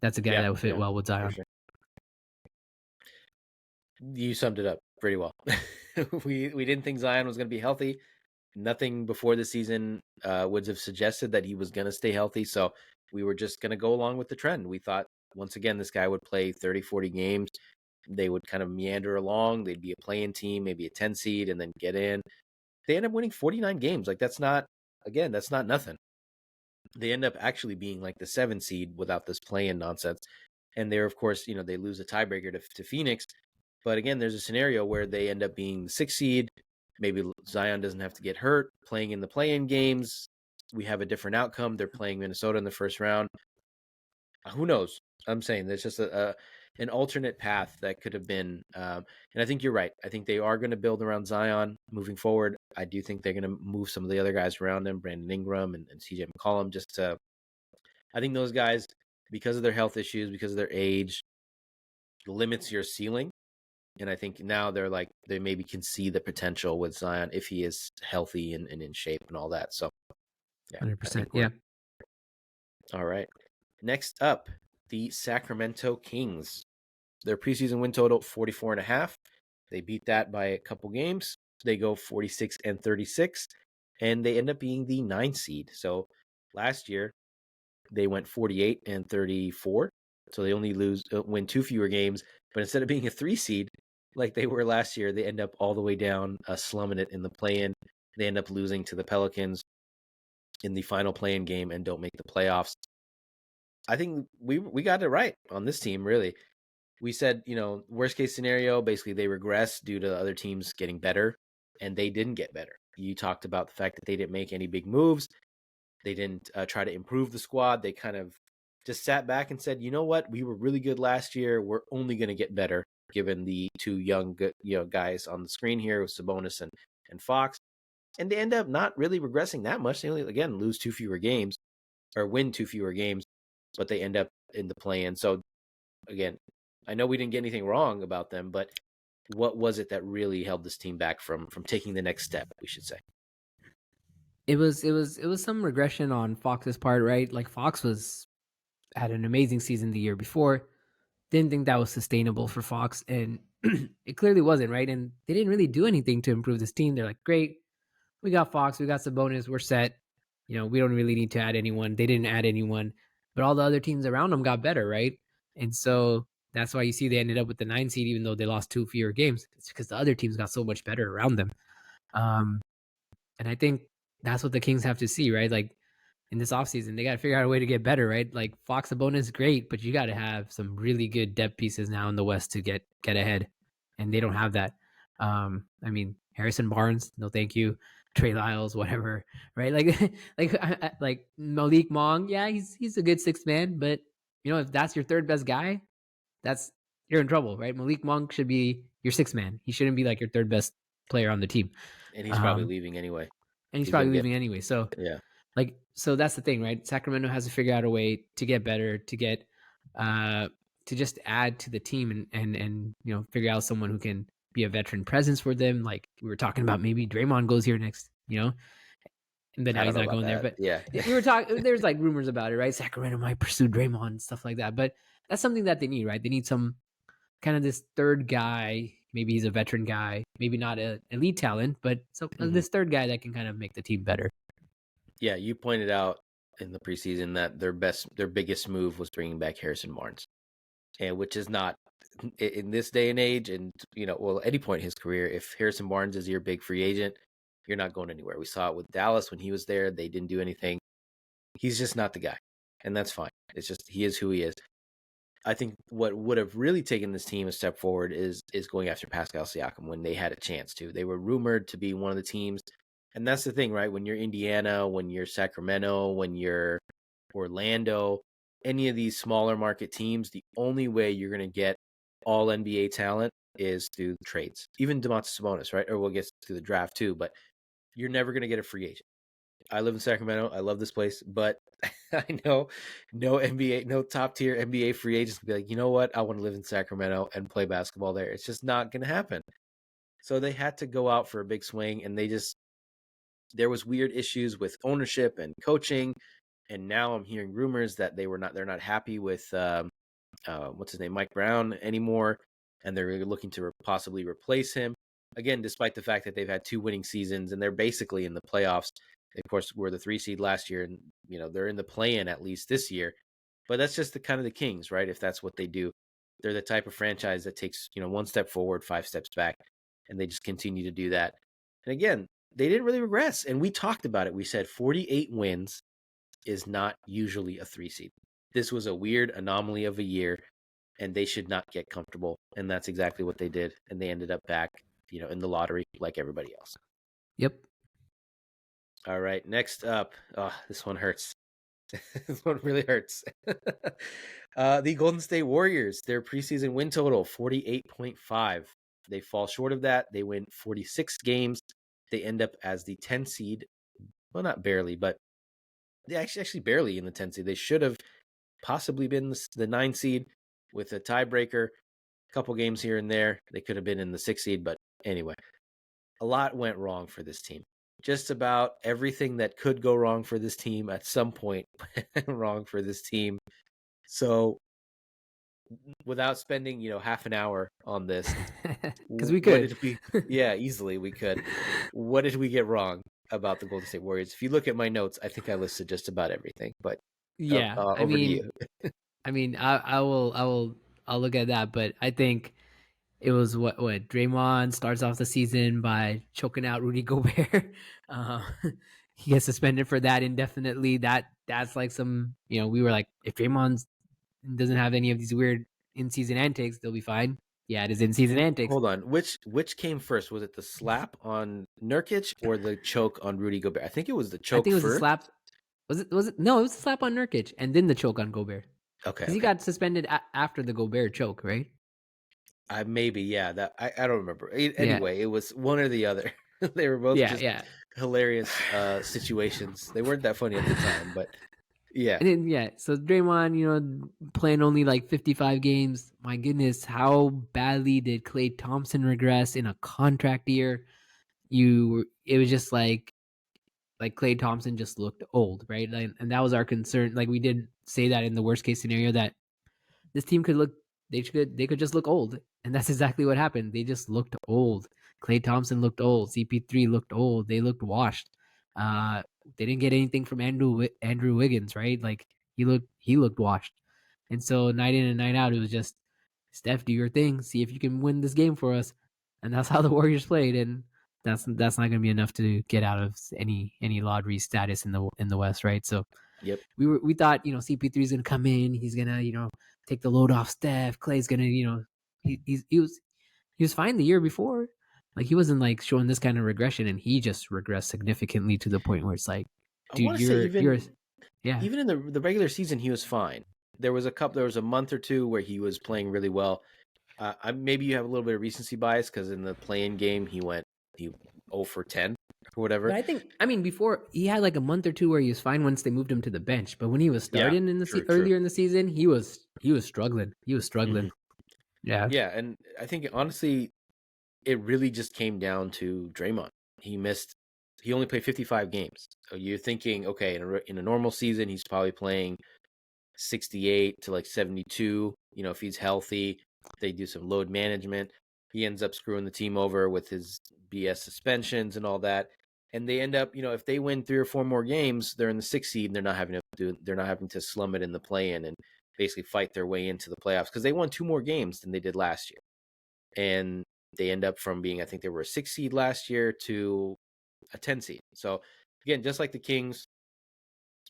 That's a guy that would fit well with For Zion. sure. You summed it up pretty well. we didn't think Zion was going to be healthy. Nothing before the season would have suggested that he was going to stay healthy. So we were just going to go along with the trend. We thought, once again, this guy would play 30, 40 games. They would kind of meander along. They'd be a play-in team, maybe a 10 seed, and then get in. They end up winning 49 games. Like, that's not nothing. They end up actually being like the 7 seed without this play-in nonsense. And they're, of course, they lose a tiebreaker to Phoenix. But again, there's a scenario where they end up being the 6th seed. Maybe Zion doesn't have to get hurt playing in the play-in games. We have a different outcome. They're playing Minnesota in the first round. Who knows? I'm saying there's just an alternate path that could have been. And I think you're right. I think they are going to build around Zion moving forward. I do think they're going to move some of the other guys around him, Brandon Ingram and CJ McCollum. Just to, I think those guys, because of their health issues, because of their age, limits your ceiling. And I think now they maybe can see the potential with Zion if he is healthy and in shape and all that. So yeah, I 100%. think we're Yeah. all right. Next up, the Sacramento Kings. Their preseason win total 44.5. They beat that by a couple games. They go 46-36, and they end up being the 9 seed. So last year they went 48-34. So they only win 2 fewer games, but instead of being a 3 seed like they were last year, they end up all the way down, slumming it in the play-in. They end up losing to the Pelicans in the final play-in game and don't make the playoffs. I think we got it right on this team, really. We said, worst case scenario, basically they regress due to other teams getting better, and they didn't get better. You talked about the fact that they didn't make any big moves. They didn't try to improve the squad. They kind of just sat back and said, you know what? We were really good last year. We're only going to get better, given the two young guys on the screen here with Sabonis and Fox. And they end up not really regressing that much. They only, again, lose 2 fewer games or win 2 fewer games, but they end up in the play-in. So again, I know we didn't get anything wrong about them, but what was it that really held this team back from taking the next step, we should say? It was some regression on Fox's part, right? Like Fox had an amazing season the year before. Didn't think that was sustainable for Fox, and it clearly wasn't, right? And they didn't really do anything to improve this team. They're like, great, we got Fox, we got Sabonis, we're set. We don't really need to add anyone. They didn't add anyone, but all the other teams around them got better, right? And so that's why you see they ended up with the 9 seed, even though they lost 2 fewer games. It's because the other teams got so much better around them. Um, and I think that's what the Kings have to see, right? Like in this offseason, they got to figure out a way to get better, right? Like Fox Sabonis is great, but you got to have some really good depth pieces now in the West to get ahead, and they don't have that. I mean, Harrison Barnes, no thank you. Trey Lyles, whatever, right? Like, like Malik Monk, yeah, he's a good sixth man, but if that's your third best guy, you're in trouble, right? Malik Monk should be your sixth man. He shouldn't be like your third best player on the team. And he's probably Um, leaving anyway. and he's He's going probably to get, leaving anyway. So yeah. so that's the thing, right? Sacramento has to figure out a way to get better, to get to just add to the team and figure out someone who can be a veteran presence for them. Like we were talking about, maybe Draymond goes here next, and then I now don't he's know not about going there. that. But Yeah. we were talking. There's like rumors about it, right? Sacramento might pursue Draymond and stuff like that. But that's something that they need, right? They need some kind of this third guy. Maybe he's a veteran guy, maybe not an elite talent, but this third guy that can kind of make the team better. Yeah, you pointed out in the preseason that their biggest move was bringing back Harrison Barnes, and which is not in this day and age, and any point in his career, if Harrison Barnes is your big free agent, you're not going anywhere. We saw it with Dallas when he was there; they didn't do anything. He's just not the guy, and that's fine. It's just he is who he is. I think what would have really taken this team a step forward is going after Pascal Siakam when they had a chance to. They were rumored to be one of the teams, and that's the thing, right? When you're Indiana, when you're Sacramento, when you're Orlando, any of these smaller market teams, the only way you're going to get all NBA talent is through trades. Even Domantas Sabonis, right? Or we'll get to the draft too, but you're never going to get a free agent. I live in Sacramento. I love this place, but I know no top tier NBA free agents will be like, you know what? I want to live in Sacramento and play basketball there. It's just not going to happen. So they had to go out for a big swing, and there was weird issues with ownership and coaching. And now I'm hearing rumors that they're not happy with what's his name, Mike Brown anymore, and they're looking to possibly replace him. Again, despite the fact that they've had 2 winning seasons and they're basically in the playoffs. They, of course, were the 3 seed last year, and they're in the play-in at least this year. But that's just the kind of the Kings, right? If that's what they do, they're the type of franchise that takes 1 step forward, 5 steps back, and they just continue to do that. And again, they didn't really regress, and we talked about it. We said 48 wins is not usually a 3 seed. This was a weird anomaly of a year, and they should not get comfortable. And that's exactly what they did. And they ended up back, in the lottery like everybody else. Yep. All right. Next up, this one hurts. This one really hurts. The Golden State Warriors, their preseason win total 48.5. They fall short of that. They win 46 games. They end up as the 10 seed. Well, not barely, but they actually barely in the 10 seed. They should have possibly been the 9 seed with a tiebreaker. A couple games here and there. They could have been in the 6 seed, but anyway, a lot went wrong for this team. Just about everything that could go wrong for this team at some point went wrong for this team. So without spending, half an hour on this, Because we what could. did we yeah, easily we could. What did we get wrong about the Golden State Warriors? If you look at my notes, I think I listed just about everything, but Yeah, over to you. I'll look at that, but I think it was what Draymond starts off the season by choking out Rudy Gobert. Uh, he gets suspended for that indefinitely. That's like some, we were like, if Draymond doesn't have any of these weird in-season antics, they'll be fine. Yeah, it is in-season antics. Hold on. Which came first? Was it the slap on Nurkic or the choke on Rudy Gobert? I think it was the I choke think it was a first. slap. Was it? No, it was a slap on Nurkic and then the choke on Gobert Okay, because he okay. got suspended after the Gobert choke, right? Maybe, yeah. That I don't remember. Yeah, Anyway, it was one or the other. They were both yeah, just yeah. hilarious situations. They weren't that funny at the time, but yeah. And then so Draymond, playing only like 55 games. My goodness, how badly did Klay Thompson regress in a contract year? It was just like Klay Thompson just looked old, right? And that was our concern. Like we did say that in the worst case scenario that this team could look they could just look old, and that's exactly what happened. They just looked old. Klay Thompson looked old. CP3 looked old. They looked washed. They didn't get anything from Andrew Wiggins, right? Like he looked washed. And so night in and night out, it was just Steph, do your thing, see if you can win this game for us, and that's how the Warriors played. And that's not going to be enough to get out of any lottery status in the West, right? So Yep. we thought CP3 is gonna come in, he's gonna take the load off Steph. Clay's gonna he was fine the year before, like he wasn't like showing this kind of regression, and he just regressed significantly to the point where it's like, I dude, want to say you're yeah. even in the regular season he was fine. There was a month or two where he was playing really well. Maybe you have a little bit of recency bias because in the play-in game he 0 for 10 or whatever. But I mean, before he had like a month or two where he was fine once they moved him to the bench. But when he was Yeah, starting in true, true. earlier in the season, he was struggling. He was struggling. Mhm. Yeah. Yeah, and I think honestly, it really just came down to Draymond. He only played 55 games. So you're thinking, okay, in a normal season, he's probably playing 68 to like 72. If he's healthy, they do some load management. He ends up screwing the team over with his BS suspensions and all that. And they end up, if they win 3 or 4 more games, they're in the 6th seed and they're not having to slum it in the play-in and basically fight their way into the playoffs because they won 2 more games than they did last year. And they end up from being, I think they were a 6 seed last year to a 10 seed. So again, just like the Kings,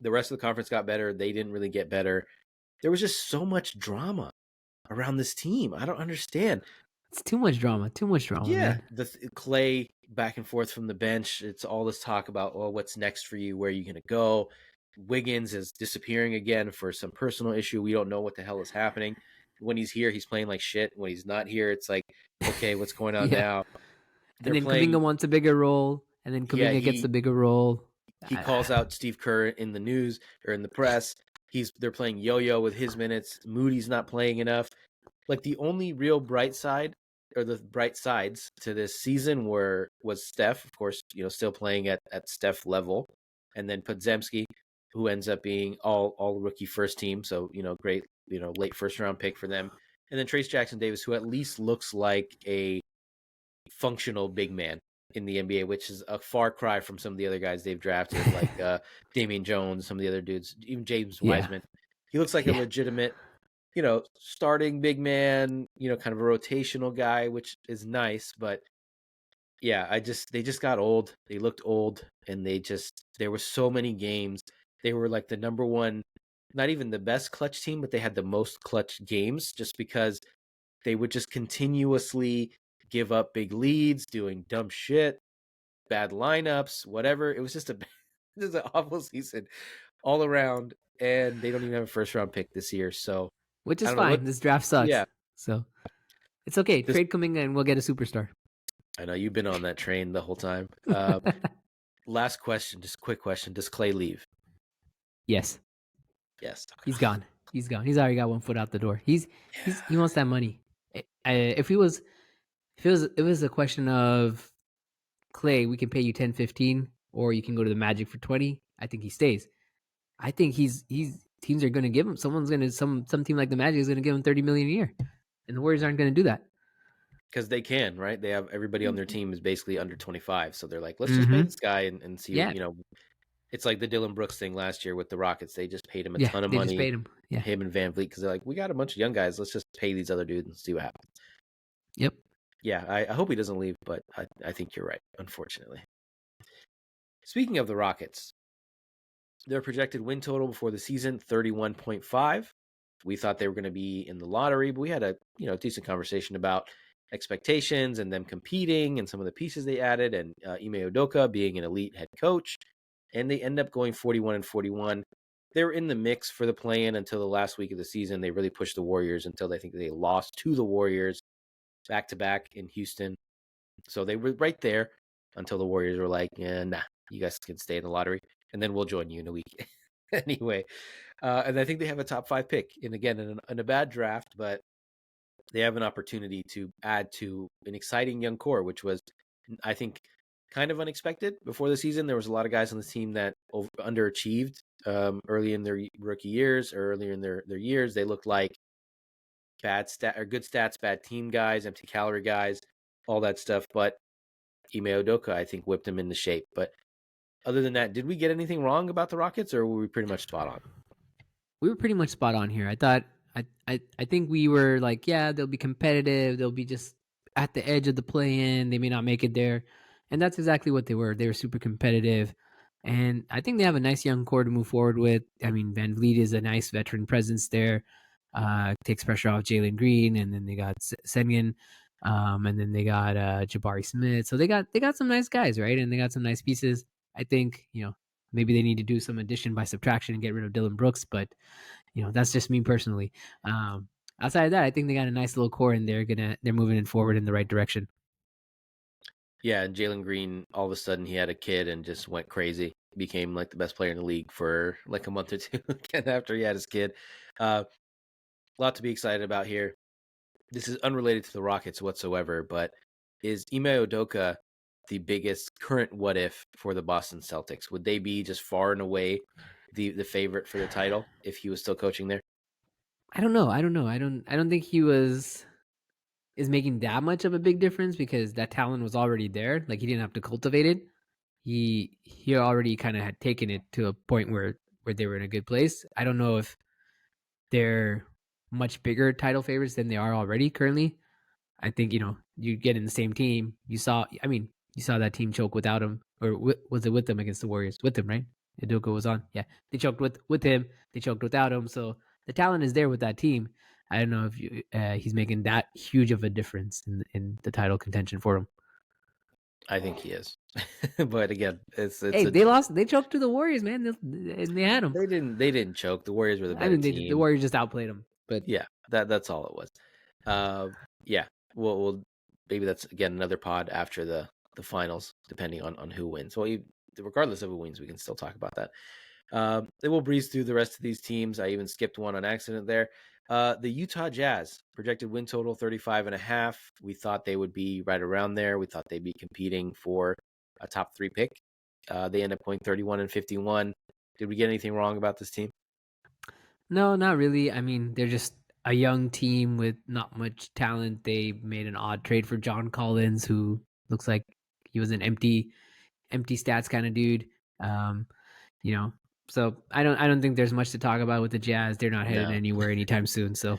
the rest of the conference got better. They didn't really get better. There was just so much drama around this team. I don't understand. It's too much drama. Too much drama, Yeah, man. the Clay back and forth from the bench. It's all this talk about, oh, what's next for you? Where are you going to go? Wiggins is disappearing again for some personal issue. We don't know what the hell is happening. When he's here, he's playing like shit. When he's not here, it's like, okay, what's going on Yeah. now? And They're then Kaminga playing. wants a bigger role, and then Yeah, Kaminga gets the bigger role. he calls out Steve Kerr in the news or in the press. They're playing yo-yo with his minutes. Moody's not playing enough. Like the only real bright side or the bright sides to this season was Steph, of course, still playing at Steph level, and then Podzemski, who ends up being all rookie first team. So, great, late first round pick for them. And then Trace Jackson Davis, who at least looks like a functional big man in the NBA, which is a far cry from some of the other guys they've drafted, like Damian Jones, some of the other dudes, even James Yeah. Wiseman. He looks like a legitimate, starting big man, kind of a rotational guy, which is nice. But yeah, they just got old. They looked old, and there were so many games. They were like the number one, not even the best clutch team, but they had the most clutch games just because they would just continuously give up big leads, doing dumb shit, bad lineups, whatever. It was just this is an awful season. all around, and they don't even have a first round pick this year. So which I is don't know what. fine. This draft sucks. Yeah, So it's okay. this Trade coming and we'll get a superstar. I know you've been on that train the whole time. Last question, just a quick question: does Clay leave? Yes, Yes. he's gone. He's gone. He's already got one foot out the door. He Yeah. wants that money. If it was a question of Clay, we can pay you 10, 15, or you can go to the Magic for 20. I think he stays. I think he's teams are going to give him. Some team like the Magic is going to give him 30 million a year, and the Warriors aren't going to do that. Because they can, right? They have everybody on their team is basically under 25, so they're like, let's just pay Mm-hmm. this guy and see. Yeah, It's like the Dylan Brooks thing last year with the Rockets. They just paid him a yeah. ton of They just money, paid him. Yeah. him and Van Vliet, because they're like, we got a bunch of young guys. Let's just pay these other dudes and see what happens. Yep. Yeah, I hope he doesn't leave, but I think you're right, unfortunately. Speaking of the Rockets, their projected win total before the season, 31.5. We thought they were going to be in the lottery, but we had a decent conversation about expectations and them competing and some of the pieces they added, and Ime Udoka being an elite head coach. And they end up going 41-41. They were in the mix for the play-in until the last week of the season. They really pushed the Warriors until they think they lost to the Warriors back-to-back in Houston. So they were right there until the Warriors were like, yeah, nah, you guys can stay in the lottery, and then we'll join you in a week. Anyway, and I think they have a top 5 pick. And again, in a bad draft, but they have an opportunity to add to an exciting young core, which was, I think, kind of unexpected before the season. There was a lot of guys on the team that underachieved early in their rookie years, or earlier in their years. They looked like good stats, bad team guys, empty calorie guys, all that stuff. But Ime Udoka, I think, whipped them into shape. But other than that, did we get anything wrong about the Rockets, or were we pretty much spot on? We were pretty much spot on here. I thought I think we were like, yeah, they'll be competitive. They'll be just at the edge of the play-in. They may not make it there, and that's exactly what they were. They were super competitive, and I think they have a nice young core to move forward with. I mean, Van Vliet is a nice veteran presence there. Takes pressure off Jalen Green, and then they got Sengun, and then they got Jabari Smith. So they got some nice guys, right? And they got some nice pieces. I think maybe they need to do some addition by subtraction and get rid of Dylan Brooks, but that's just me personally. Outside of that, I think they got a nice little core, and they're moving it forward in the right direction. Yeah, and Jalen Green, all of a sudden, he had a kid and just went crazy. Became like the best player in the league for like a month or two again after he had his kid. A lot to be excited about here. This is unrelated to the Rockets whatsoever, but is Ime Udoka the biggest current what if for the Boston Celtics? Would they be just far and away the favorite for the title if he was still coaching there? I don't know. I don't think he is making that much of a big difference because that talent was already there. Like he didn't have to cultivate it. He already kind of had taken it to a point where they were in a good place. I don't know if they're much bigger title favorites than they are already currently. I think you get in the same team. You saw that team choke without him, or was it with them against the Warriors? With them, right? Udoka was on. Yeah, they choked with him. They choked without him. So the talent is there with that team. I don't know if he's making that huge of a difference in the title contention for him. I think he is, but again, it's Hey, a they lost. They choked to the Warriors, man, and they had him. they didn't choke. The Warriors were the I better mean, the team. Warriors just outplayed them. But Yeah, that's all it was. Yeah, we'll maybe that's again another pod after the finals, depending on who wins. Well, regardless of who wins, we can still talk about that. Then we'll breeze through the rest of these teams. I even skipped one on accident there. The Utah Jazz projected win total 35.5. We thought they would be right around there. We thought they'd be competing for a top 3 pick. They end up going 31-51. Did we get anything wrong about this team? no, not really. I mean, they're just a young team with not much talent. They made an odd trade for John Collins, who looks like he was an empty stats kind of dude. Um, you know, so I don't think there's much to talk about with the Jazz. They're not headed No. anywhere anytime soon. So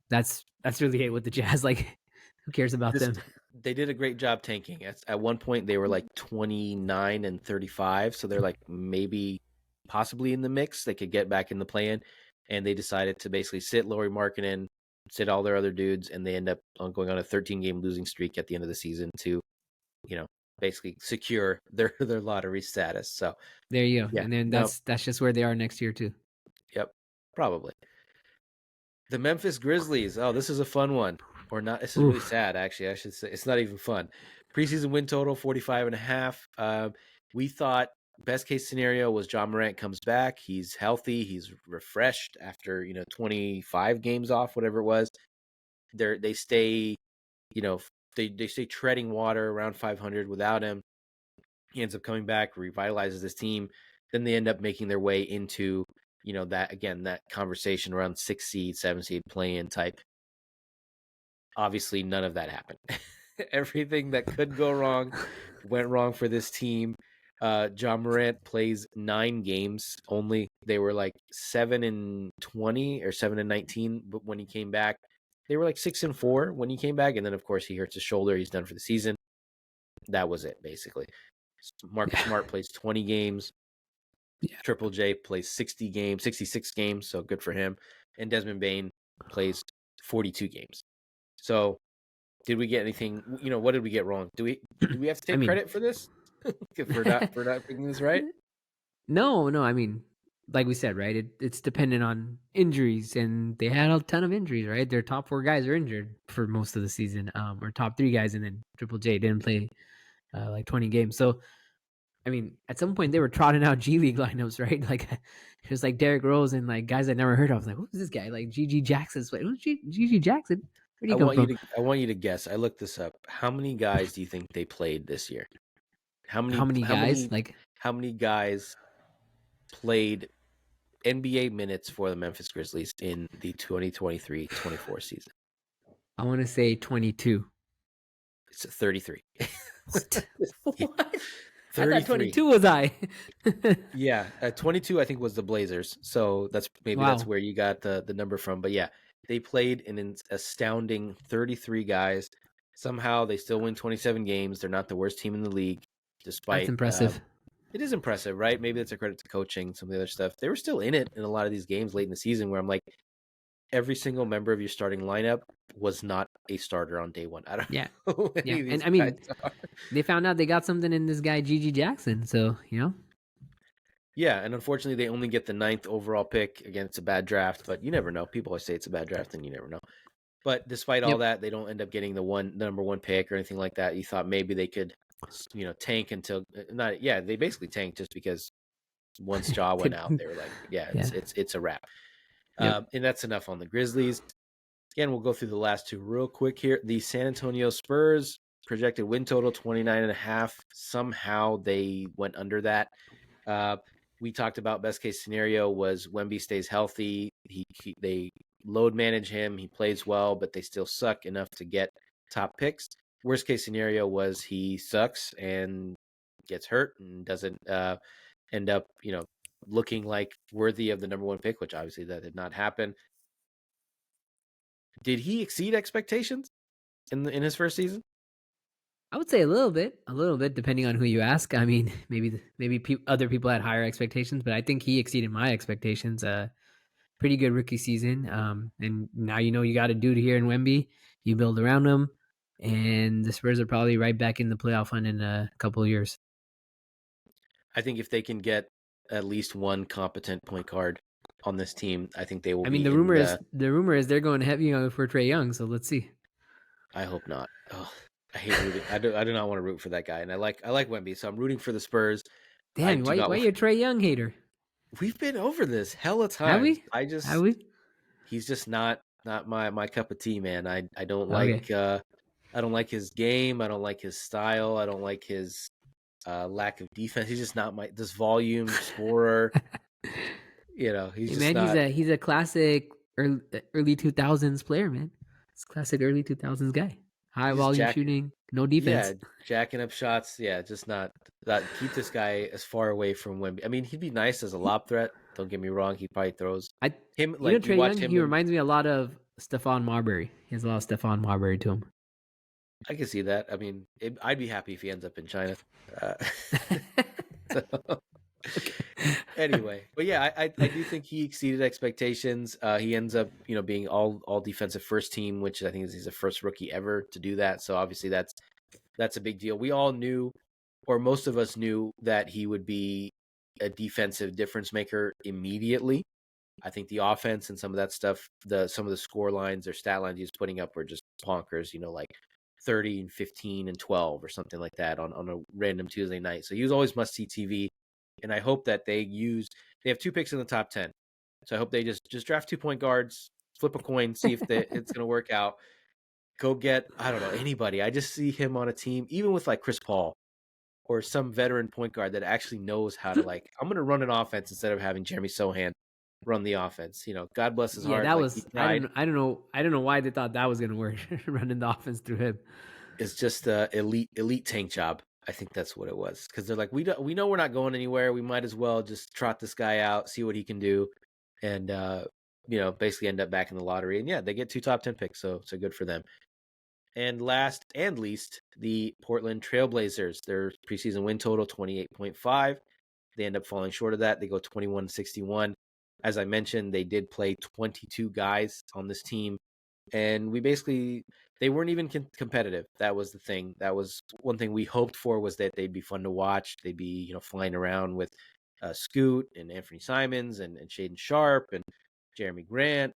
that's really it with the Jazz. Like, who cares about them? They did a great job tanking. At one point, they were like 29-35, so they're like maybe possibly in the mix. They could get back in the play-in, and they decided to basically sit Lauri Markkanen, sit all their other dudes, and they end up going on a 13-game losing streak at the end of the season to, basically secure their lottery status. So There you go. yeah, And then no, that's just where they are next year too. yep, probably. The Memphis Grizzlies. Oh, this is a fun one. Or not. This is really Oof. sad, actually. I should say it's not even fun. Preseason win total 45.5. We thought best case scenario was John Morant comes back. He's healthy. He's refreshed after 25 games off, whatever it was. They stay, they stay treading water around 500 without him. He ends up coming back, revitalizes this team. Then they end up making their way into that conversation around 6 seed, 7 seed play-in type. Obviously, none of that happened. Everything that could go wrong went wrong for this team. John Morant plays 9 games only. They were like 7-20 or 7-19, but when he came back, they were like 6-4 when he came back. And then, of course, he hurts his shoulder. He's done for the season. That was it, basically. Marcus Smart plays 20 games. Yeah. Triple J plays 66 games, so good for him. And Desmond Bane plays 42 games. So, did we get anything? What did we get wrong? Do we have to take credit for this for not picking this right? No. I mean, like we said, right? It's dependent on injuries, and they had a ton of injuries, right? Their top 4 guys are injured for most of the season, or top 3 guys, and then Triple J didn't play like 20 games. So, I mean, at some point they were trotting out G League lineups, right? Like it was like Derrick Rose and like guys I never heard of. I was like, who's this guy? Like GG Jackson. Who's GG Jackson? Where'd he come from? I want you to guess. I looked this up. How many guys do you think they played this year? How many guys? Like how many guys played NBA minutes for the Memphis Grizzlies in the 2023-24 season? I want to say 22. It's 33. What? What? 33. I thought 22 was I. Yeah, 22 I think was the Blazers. So that's where you got the number from. But yeah, they played an astounding 33 guys. Somehow they still win 27 games. They're not the worst team in the league, despite That's impressive. It is impressive, right? Maybe that's a credit to coaching, some of the other stuff. They were still in it in a lot of these games late in the season where I'm like, every single member of your starting lineup was not a starter on day one. I don't know who any of these and I mean, guys are. they found out they got something in this guy GG Jackson, so Yeah, and unfortunately, they only get the 9th overall pick. Again, it's a bad draft, but you never know. People always say it's a bad draft, and you never know. But despite all that, they don't end up getting the number 1 pick or anything like that. You thought maybe they could, tank until not. Yeah, they basically tanked just because once Jaw went out, they were like, it's a wrap. Yep. And that's enough on the Grizzlies. Again, we'll go through the last 2 real quick here. The San Antonio Spurs projected win total 29.5. Somehow they went under that. We talked about best case scenario was Wemby stays healthy. They load manage him. He plays well, but they still suck enough to get top picks. Worst case scenario was he sucks and gets hurt and doesn't end up, looking like worthy of the number 1 pick, which obviously that did not happen. Did he exceed expectations in his first season? I would say a little bit, depending on who you ask. I mean, maybe other people had higher expectations, but I think he exceeded my expectations. Pretty good rookie season. And now you got a dude here in Wemby. You build around him, and the Spurs are probably right back in the playoff hunt in a couple of years. I think if they can get at least one competent point guard on this team, I think they will. I mean, the rumor is they're going heavy for Trae Young. So let's see. I hope not. Oh, I hate rooting. I do not want to root for that guy, and I like Wemby, so I'm rooting for the Spurs. Damn, why are you a Trae Young hater? We've been over this hella Have times. we? Have we? He's just not my cup of tea, man. I don't like I don't like his game. I don't like his style. I don't like his lack of defense. He's just not this volume scorer. He's just not. He's a classic early 2000s player, man. It's classic early 2000s guy. High volume shooting, no defense. Yeah, jacking up shots. Yeah, just not that. Keep this guy as far away from Wemby. I mean, he'd be nice as a lob threat. Don't get me wrong. He probably throws him like Trae Young. He reminds me a lot of Stephon Marbury. He has a lot of Stephon Marbury to him. I can see that. I mean, I'd be happy if he ends up in China. Anyway, but yeah, I do think he exceeded expectations. He ends up, being all defensive first team, which I think he's the first rookie ever to do that. So obviously that's a big deal. We all knew or most of us knew that he would be a defensive difference maker immediately. I think the offense and some of that stuff, some of the score lines or stat lines he was putting up were just bonkers, like 30 and 15 and 12 or something like that on a random Tuesday night. So he was always must see TV. And I hope that they have 2 picks in the top 10. So I hope they just draft 2 point guards, flip a coin, see if it's going to work out. Go get, I don't know, anybody. I just see him on a team, even with like Chris Paul or some veteran point guard that actually knows how to I'm going to run an offense instead of having Jeremy Sohan run the offense. God bless his Yeah, heart. that Like he was tried. I don't know why they thought that was gonna work running the offense through him. It's just a elite tank job. I think that's what it was, because they're like, we know we're not going anywhere. We might as well just trot this guy out, see what he can do, and basically end up back in the lottery. And yeah, they get 2 top 10 picks, so good for them. And last and least, the Portland Trailblazers. Their preseason win total 28.5. They end up falling short of that. They go 21-61. As I mentioned, they did play 22 guys on this team, and they weren't even competitive. That was the thing. That was one thing we hoped for, was that they'd be fun to watch. They'd be flying around with Scoot and Anthony Simons and Shaden Sharp and Jeremy Grant,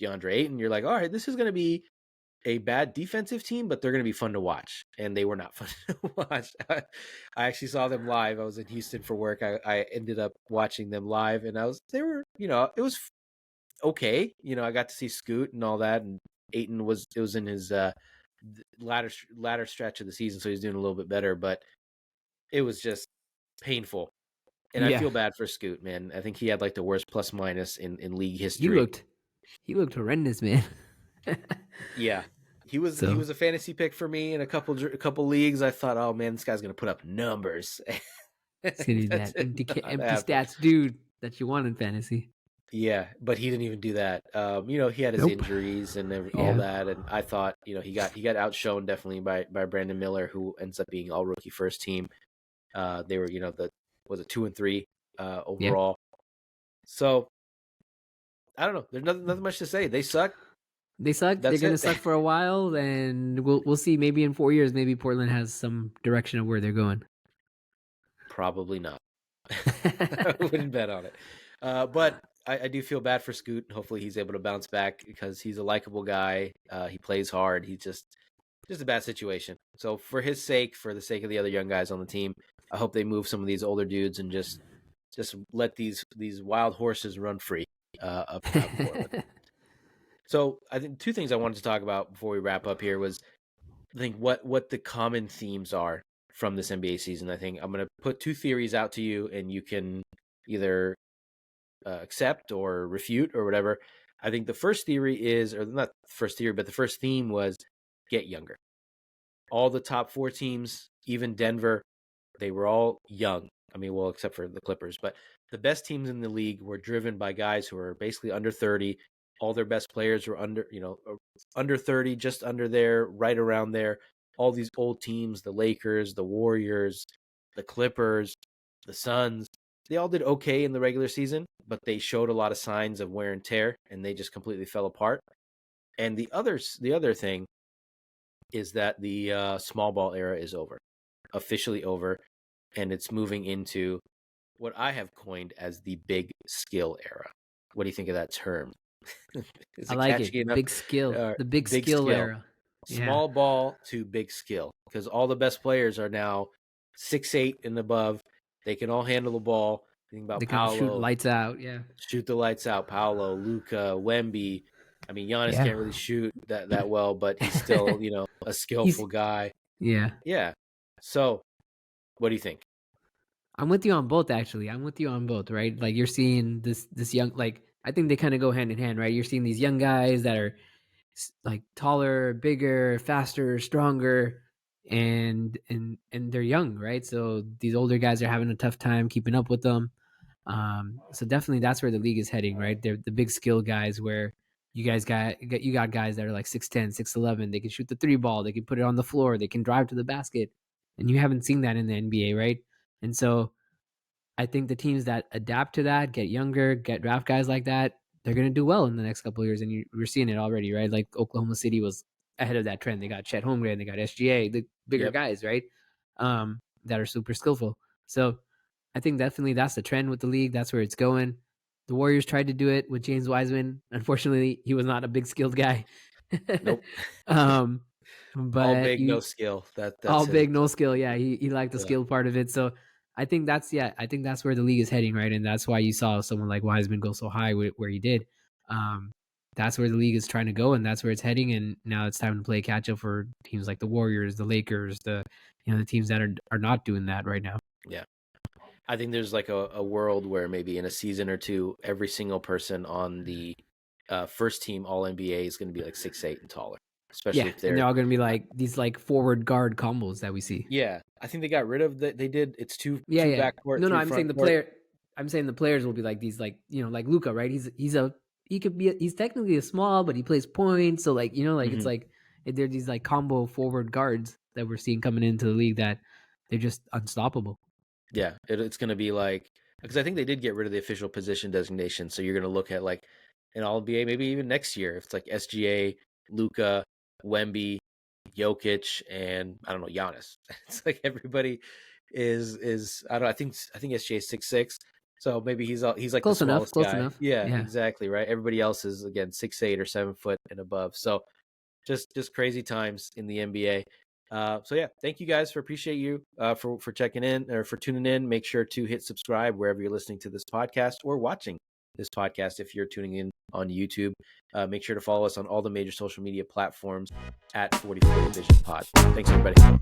DeAndre Ayton. You're like, all right, this is going to be a bad defensive team, but they're going to be fun to watch. And they were not fun to watch. I actually saw them live. I was in Houston for work. I ended up watching them live, and it was okay. I got to see Scoot and all that, and Ayton it was in his latter stretch of the season, so he's doing a little bit better, but it was just painful. And I Yeah, feel bad for Scoot, man. I think he had like the worst plus minus in league he history. looked horrendous, man. Yeah. He was So a fantasy pick for me in a couple leagues. I thought, oh man, this guy's gonna put up numbers. it's gonna be That that did not empty happen. stats dude that you want in fantasy. Yeah, but he didn't even do that. He had his Nope. injuries and all Yeah. that, and I thought, he got outshone definitely by Brandon Miller, who ends up being all rookie first team. They were, was it 2-3 Yeah. overall. So I don't know. There's nothing much to say. They suck. They suck. They're That's gonna it. suck for a while, and we'll see. Maybe in 4 years, maybe Portland has some direction of where they're going. Probably not. I wouldn't bet on it. But I do feel bad for Scoot. Hopefully he's able to bounce back, because he's a likable guy. He plays hard. He's just a bad situation. So for his sake, for the sake of the other young guys on the team, I hope they move some of these older dudes and just let these wild horses run free up out in Portland. So I think 2 things I wanted to talk about before we wrap up here was, I think, what the common themes are from this NBA season. I think I'm going to put 2 theories out to you, and you can either accept or refute or whatever. I think the first theory is, or not first theory, but the first theme was, get younger. All the top 4 teams, even Denver, they were all young. I mean, well, except for the Clippers, but the best teams in the league were driven by guys who were basically under 30. All their best players were under 30, just under there, right around there. All these old teams, the Lakers, the Warriors, the Clippers, the Suns, they all did okay in the regular season, but they showed a lot of signs of wear and tear, and they just completely fell apart. And the other thing is that the small ball era is over, officially over, and it's moving into what I have coined as the big skill era. What do you think of that term? Is I it like catchy it. enough? Big skill. The big Big skill skill. era. Yeah. Small ball to big skill, because all the best players are now 6'8" and above. They can all handle the ball. Think about They can shoot Paolo, lights out. Yeah. shoot the lights out. Paolo, Luca, Wemby. I mean, Giannis Yeah. can't really shoot that well, but he's still, a He's skillful guy. yeah. Yeah. So, what do you think? I'm with you on both, actually. I'm with you on both, right? Like you're seeing this young, like I think they kind of go hand in hand, right? You're seeing these young guys that are like taller, bigger, faster, stronger, and they're young, right? So these older guys are having a tough time keeping up with them. So definitely that's where the league is heading, right? They're the big skill guys where you got guys that are like 6'10", 6'11". They can shoot the 3 ball, they can put it on the floor, they can drive to the basket. And you haven't seen that in the NBA, right? And so I think the teams that adapt to that, get younger, get draft guys like that, they're going to do well in the next couple of years. And we're seeing it already, right? Like Oklahoma City was ahead of that trend. They got Chet Holmgren, they got SGA, the bigger Yep. guys, right? Um, that are super skillful. So I think definitely that's the trend with the league. That's where it's going. The Warriors tried to do it with James Wiseman. Unfortunately, he was not a big skilled guy. Nope. um, All but big, no you skill. That's all his. big, no skill. Yeah, he lacked the Yeah. skill part of it. So I think I think that's where the league is heading, right? And that's why you saw someone like Wiseman go so high where he did. Um, that's where the league is trying to go, and that's where it's heading. And now it's time to play catch up for teams like the Warriors, the Lakers, the teams that are not doing that right now. Yeah. I think there's like a world where maybe in a season or two, every single person on the first team All NBA is going to be like 6'8" and taller, especially Yeah, if and they're they're all going to be like these like forward guard combos that we see. yeah. I think they got rid of that. They did. It's two Yeah, yeah. backcourt, No, three I'm saying front the court. player. I'm saying the players will be like these, like like Luca, right? He's technically a small, but he plays points. So like it's like they're these like combo forward guards that we're seeing coming into the league that they're just unstoppable. Yeah, it's going to be like because I think they did get rid of the official position designation. So you're going to look at like an All NBA, maybe even next year. If it's like SGA, Luca, Wemby, Jokic, and I don't know Giannis. It's like everybody is I don't know, I think SGA is 6'6", so maybe he's like the Close enough. smallest Close guy. enough. Yeah, Yeah. exactly right. Everybody else is again 6'8" or 7 foot and above. So just crazy times in the NBA. So yeah, thank you guys appreciate you for checking in or for tuning in. Make sure to hit subscribe wherever you're listening to this podcast or watching this podcast. If you're tuning in on YouTube, make sure to follow us on all the major social media platforms at 44 Division Pod. Thanks everybody.